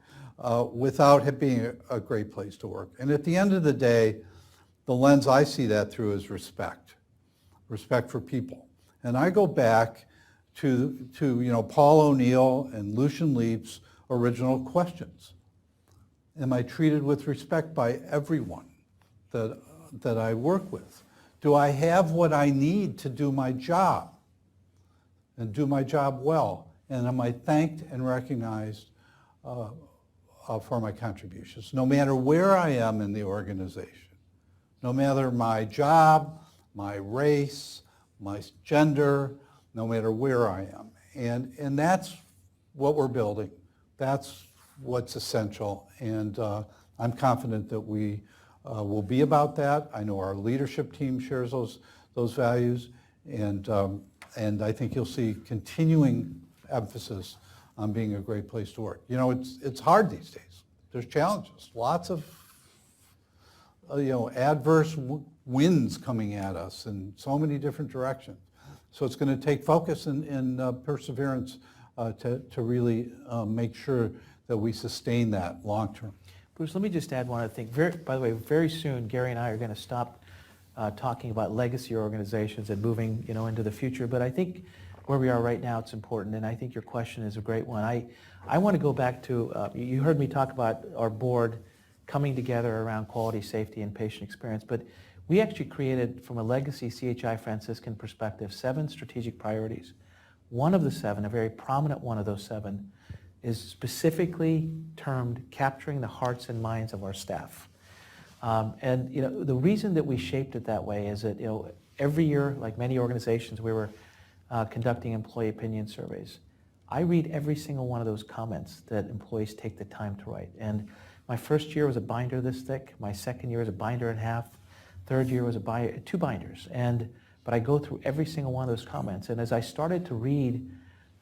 without it being a great place to work. And at the end of the day, the lens I see that through is respect for people. And I go back to Paul O'Neill and Lucian Leape's original questions. Am I treated with respect by everyone that I work with? Do I have what I need to do my job and do my job well? And am I thanked and recognized for my contributions, no matter where I am in the organization, no matter my job, my race, my gender, no matter where I am. And that's what we're building. That's what's essential. And I'm confident that we will be about that. I know our leadership team shares those values, and I think you'll see continuing emphasis on being a great place to work. It's hard these days. There's challenges, lots of adverse winds coming at us in so many different directions. So it's going to take focus and perseverance to really make sure that we sustain that long term. Bruce, let me just add one other thing. By the way, very soon, Gary and I are going to stop talking about legacy organizations and moving, into the future. But I think where we are right now, it's important, and I think your question is a great one. I want to go back to, you heard me talk about our board coming together around quality, safety, and patient experience, but we actually created, from a legacy CHI Franciscan perspective, 7 strategic priorities. One of the 7, a very prominent one of those 7, is specifically termed capturing the hearts and minds of our staff. And the reason that we shaped it that way is that every year, like many organizations, we were conducting employee opinion surveys. I read every single one of those comments that employees take the time to write. And my first year was a binder this thick. My second year was a binder and a half. Third year was 2 binders. But I go through every single one of those comments. And as I started to read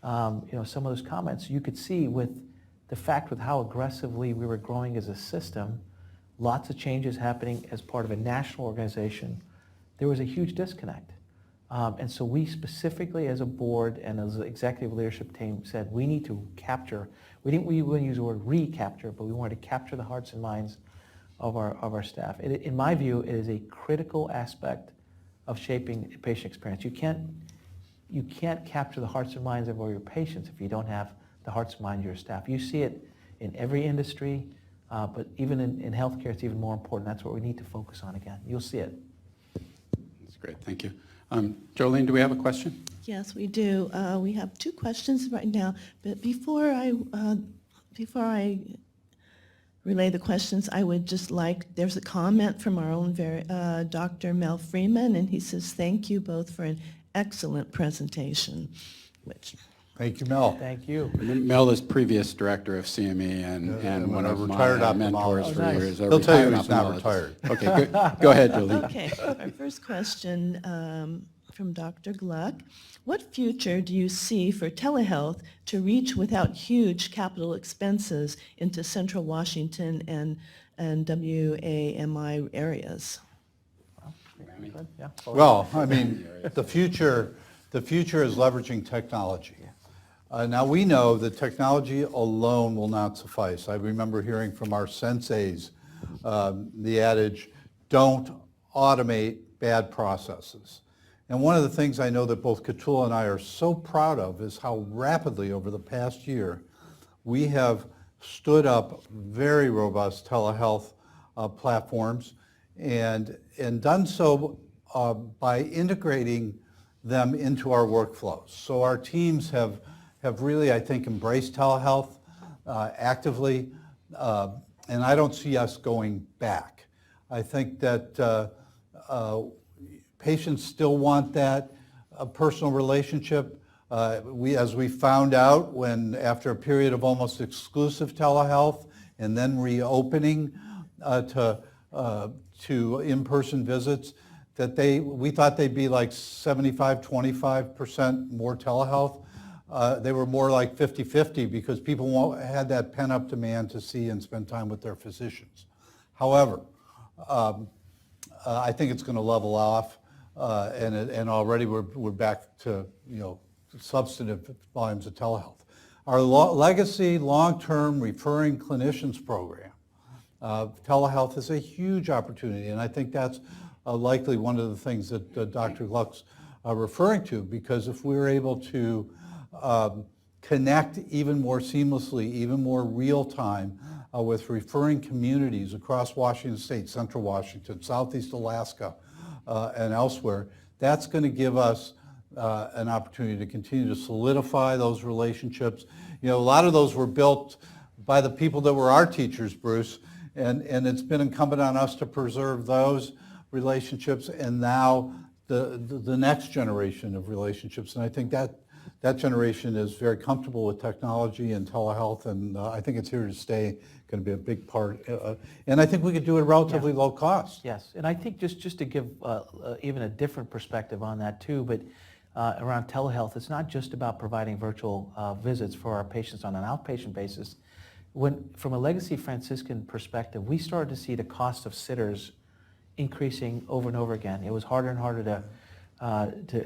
some of those comments, you could see with how aggressively we were growing as a system, lots of changes happening as part of a national organization, there was a huge disconnect. And so we specifically as a board and as an executive leadership team said we need to capture, we wouldn't use the word recapture, but we wanted to capture the hearts and minds of our staff. In my view, it is a critical aspect of shaping a patient experience. You can't capture the hearts and minds of all your patients if you don't have the hearts and minds of your staff. You see it in every industry, but even in healthcare, it's even more important. That's what we need to focus on again. You'll see it. That's great, thank you. Jolene, do we have a question? Yes, we do. We have two questions right now, but before I relay the questions, I would just like, there's a comment from our own Dr. Mel Freeman, and he says, thank you both for an excellent presentation, which Thank you, Mel. Thank you. Mel is previous director of CME and one a of retired my ophthalmologist. mentors Oh, for nice. years. He'll tell you retired he's not ophthalmologist. retired. Okay, good. Go ahead, Jolene. Okay, our first question from Dr. Gluck. What future do you see for telehealth to reach without huge capital expenses into central Washington and WAMI areas? Good. Yeah. Well, I mean, the future is leveraging technology. Now, we know that technology alone will not suffice. I remember hearing from our senseis the adage, don't automate bad processes. And one of the things I know that both Katul and I are so proud of is how rapidly over the past year we have stood up very robust telehealth platforms and done so by integrating them into our workflows. So our teams have really, I think, embraced telehealth actively, and I don't see us going back. I think that patients still want that personal relationship. As we found out when after a period of almost exclusive telehealth and then reopening to in-person visits, that we thought they'd be like 75-25% more telehealth. They were more like 50-50 because people had that pent-up demand to see and spend time with their physicians. However, I think it's going to level off, and already we're back to substantive volumes of telehealth. Our legacy long-term referring clinicians program, telehealth is a huge opportunity, and I think that's likely one of the things that Dr. Gluck's referring to, because if we're able to connect even more seamlessly, even more real-time with referring communities across Washington State, Central Washington, Southeast Alaska, and elsewhere, that's going to give us an opportunity to continue to solidify those relationships. A lot of those were built by the people that were our teachers, Bruce, and it's been incumbent on us to preserve those relationships and now the next generation of relationships. And I think that generation is very comfortable with technology and telehealth, and I think it's here to stay, going to be a big part. And I think we could do it at relatively low cost. Yes, and I think just to give even a different perspective on that too, but around telehealth, it's not just about providing virtual visits for our patients on an outpatient basis. From a Legacy Franciscan perspective, we started to see the cost of sitters increasing over and over again. It was harder and harder to,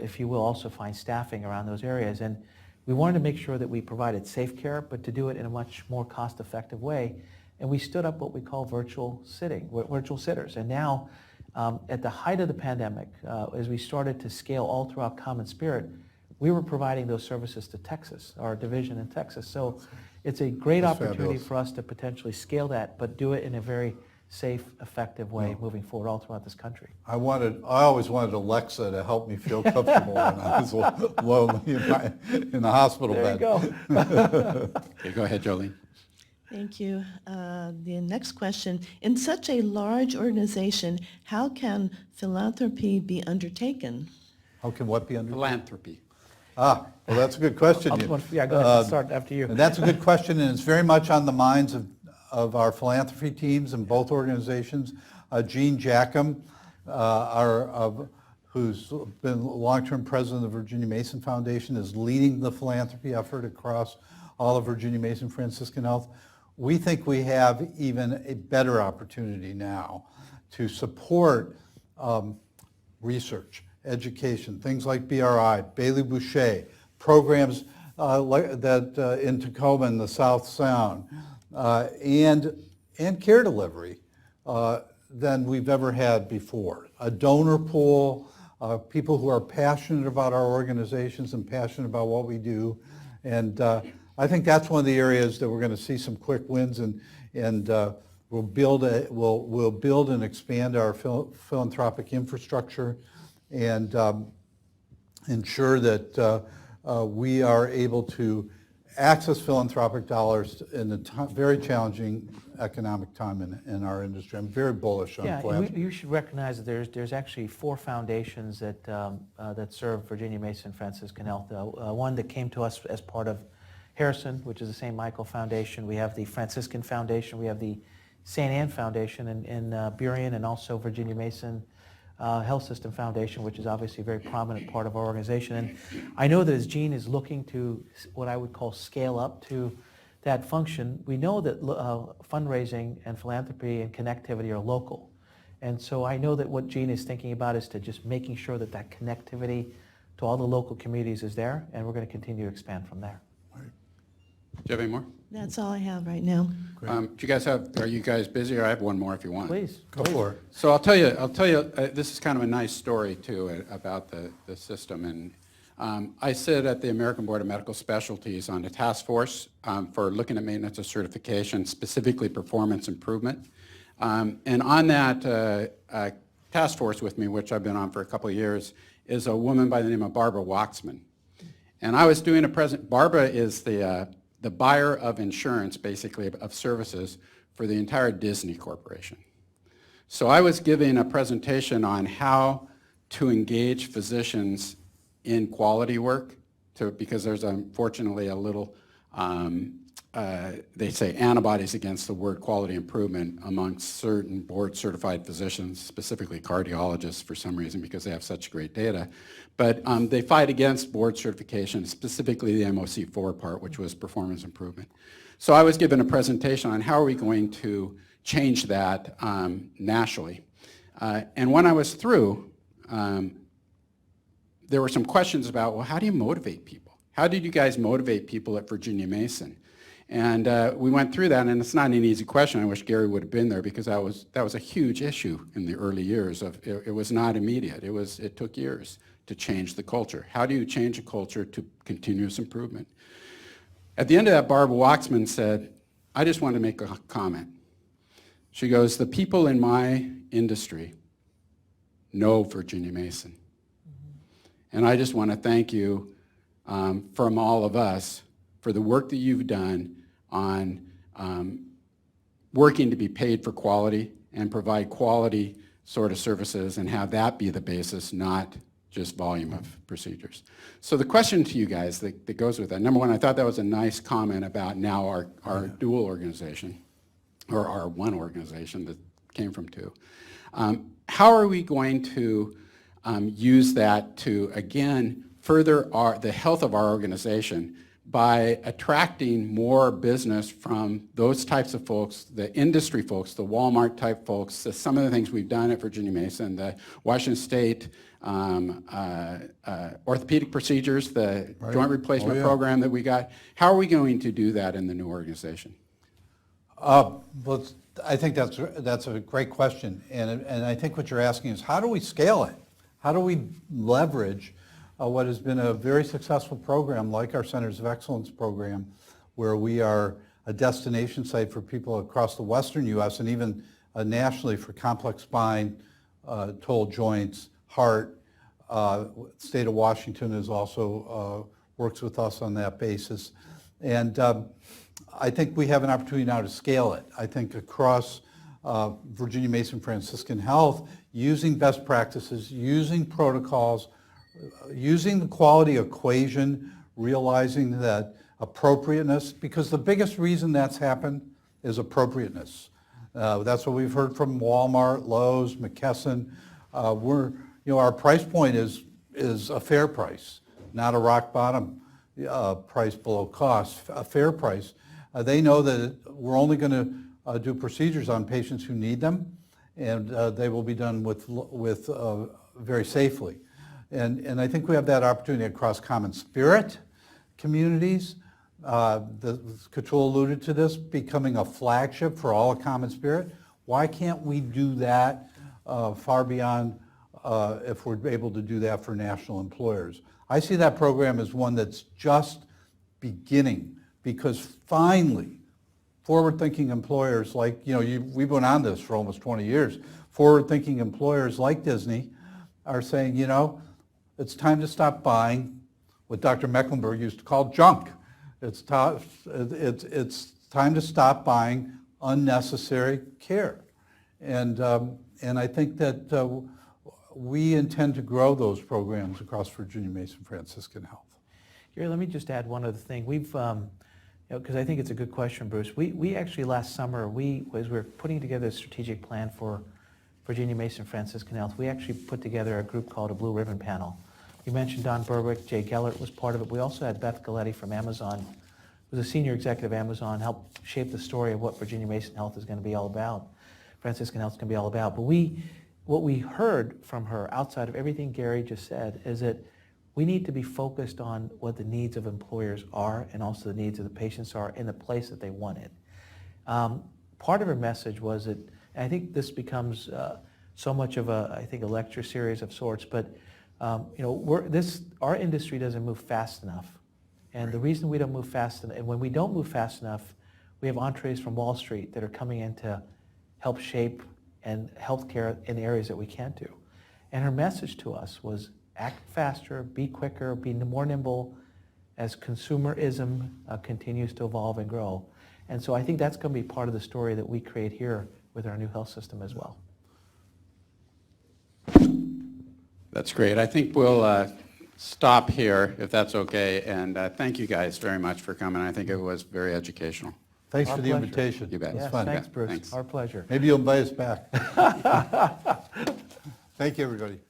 if you will, also find staffing around those areas. And we wanted to make sure that we provided safe care, but to do it in a much more cost-effective way. And we stood up what we call virtual sitters. And now, at the height of the pandemic, as we started to scale all throughout Common Spirit, we were providing those services to Texas, our division in Texas. So it's a great opportunity fabulous. for us to potentially scale that, but do it in a very safe, effective way moving forward all throughout this country. I always wanted Alexa to help me feel comfortable when I was lonely in the hospital There bed. you go. Okay, go ahead, Jolene. Thank you. The next question, in such a large organization, how can philanthropy be undertaken? How can what be under? Philanthropy. Well, that's a good question. Yeah, go ahead. Start after you. And that's a good question, and it's very much on the minds of our philanthropy teams in both organizations. Gene Jackham, who's been long-term president of the Virginia Mason Foundation, is leading the philanthropy effort across all of Virginia Mason Franciscan Health. We think we have even a better opportunity now to support research, education, things like BRI, Bailey Boucher, programs that in Tacoma and the South Sound, and care delivery than we've ever had before. A donor pool, people who are passionate about our organizations and passionate about what we do. And I think that's one of the areas that we're going to see some quick wins, and we'll build and expand our philanthropic infrastructure, and ensure that we are able to access philanthropic dollars in a very challenging economic time in our industry. I'm very bullish on Yeah, philanthropy. you should recognize that there's actually 4 foundations that serve Virginia Mason Franciscan Health. One that came to us as part of Harrison, which is the St. Michael Foundation. We have the Franciscan Foundation. We have the St. Anne Foundation in Burien, and also Virginia Mason Health System Foundation, which is obviously a very prominent part of our organization. And I know that as Gene is looking to what I would call scale up to that function, we know that fundraising and philanthropy and connectivity are local. And so I know that what Gene is thinking about is to just making sure that that connectivity to all the local communities is there, and we're going to continue to expand from there. Do you have any more? That's all I have right now. Do you guys are you guys busy, or I have one more if you want? Please. Go for it. So I'll tell you, this is kind of a nice story too about the system. And I sit at the American Board of Medical Specialties on the task force for looking at maintenance of certification, specifically performance improvement. And on that task force with me, which I've been on for a couple of years, is a woman by the name of Barbara Waxman. And I was doing Barbara is the buyer of insurance, basically, of services for the entire Disney Corporation. So I was giving a presentation on how to engage physicians in quality work, because there's unfortunately a little, they say, antibodies against the word quality improvement amongst certain board-certified physicians, specifically cardiologists for some reason, because they have such great data. But they fight against board certification, specifically the MOC4 part, which was performance improvement. So I was given a presentation on how are we going to change that nationally. And when I was through, there were some questions about, well, how do you motivate people? How did you guys motivate people at Virginia Mason? And we went through that, and it's not an easy question. I wish Gary would have been there, because that was a huge issue in the early years. It was not immediate. It took years to change the culture. How do you change a culture to continuous improvement? At the end of that, Barbara Waxman said, I just want to make a comment. She goes, the people in my industry know Virginia Mason. And I just want to thank you from all of us for the work that you've done on working to be paid for quality and provide quality sort of services, and have that be the basis, not just volume of procedures. So the question to you guys that goes with that, number one, I thought that was a nice comment about now our dual organization, or our one organization that came from two. How are we going to use that to, again, further the health of our organization by attracting more business from those types of folks, the industry folks, the Walmart type folks, some of the things we've done at Virginia Mason, the Washington State orthopedic procedures, the joint replacement program that we got. How are we going to do that in the new organization? Well, I think that's a great question, and I think what you're asking is, how do we scale it? How do we leverage what has been a very successful program like our Centers of Excellence program, where we are a destination site for people across the western U.S. and even nationally for complex spine, total joints, heart. State of Washington is also works with us on that basis. And I think we have an opportunity now to scale it. I think across Virginia Mason Franciscan Health, using best practices, using protocols, using the quality equation, realizing that appropriateness, because the biggest reason that's happened is appropriateness. That's what we've heard from Walmart, Lowe's, McKesson. Our price point is a fair price, not a rock bottom price below cost, a fair price. They know that we're only going to do procedures on patients who need them, and they will be done with very safely. And I think we have that opportunity across Common Spirit communities. Katul alluded to this, becoming a flagship for all of Common Spirit. Why can't we do that far beyond if we're able to do that for national employers. I see that program as one that's just beginning, because finally, forward-thinking employers like, we've been on this for almost 20 years, forward-thinking employers like Disney are saying, it's time to stop buying what Dr. Mecklenburg used to call junk. It's time to stop buying unnecessary care. And I think that we intend to grow those programs across Virginia Mason Franciscan Health. Gary, let me just add one other thing. We've, because I think it's a good question, Bruce. We actually last summer, as we were putting together a strategic plan for Virginia Mason Franciscan Health, we actually put together a group called a Blue Ribbon Panel. You mentioned Don Berwick, Jay Gellert was part of it. We also had Beth Galletti from Amazon, who's a senior executive at Amazon, helped shape the story of what Virginia Mason Health is going to be all about, Franciscan Health is going to be all about. But what we heard from her, outside of everything Gary just said, is that we need to be focused on what the needs of employers are and also the needs of the patients are in the place that they want it. Part of her message was that, and I think this becomes so much of a lecture series of sorts, but our industry doesn't move fast enough. And the reason we don't move fast enough, and when we don't move fast enough, we have entrees from Wall Street that are coming in to help shape and healthcare in areas that we can't do. And her message to us was act faster, be quicker, be more nimble as consumerism continues to evolve and grow. And so I think that's going to be part of the story that we create here with our new health system as well. That's great. I think we'll stop here, if that's okay, and thank you guys very much for coming. I think it was very educational. Thanks Our for the pleasure. invitation. You bet. It was Yes, fun. thanks, Bruce. Thanks. Our pleasure. Maybe you'll invite us back. Thank you, everybody.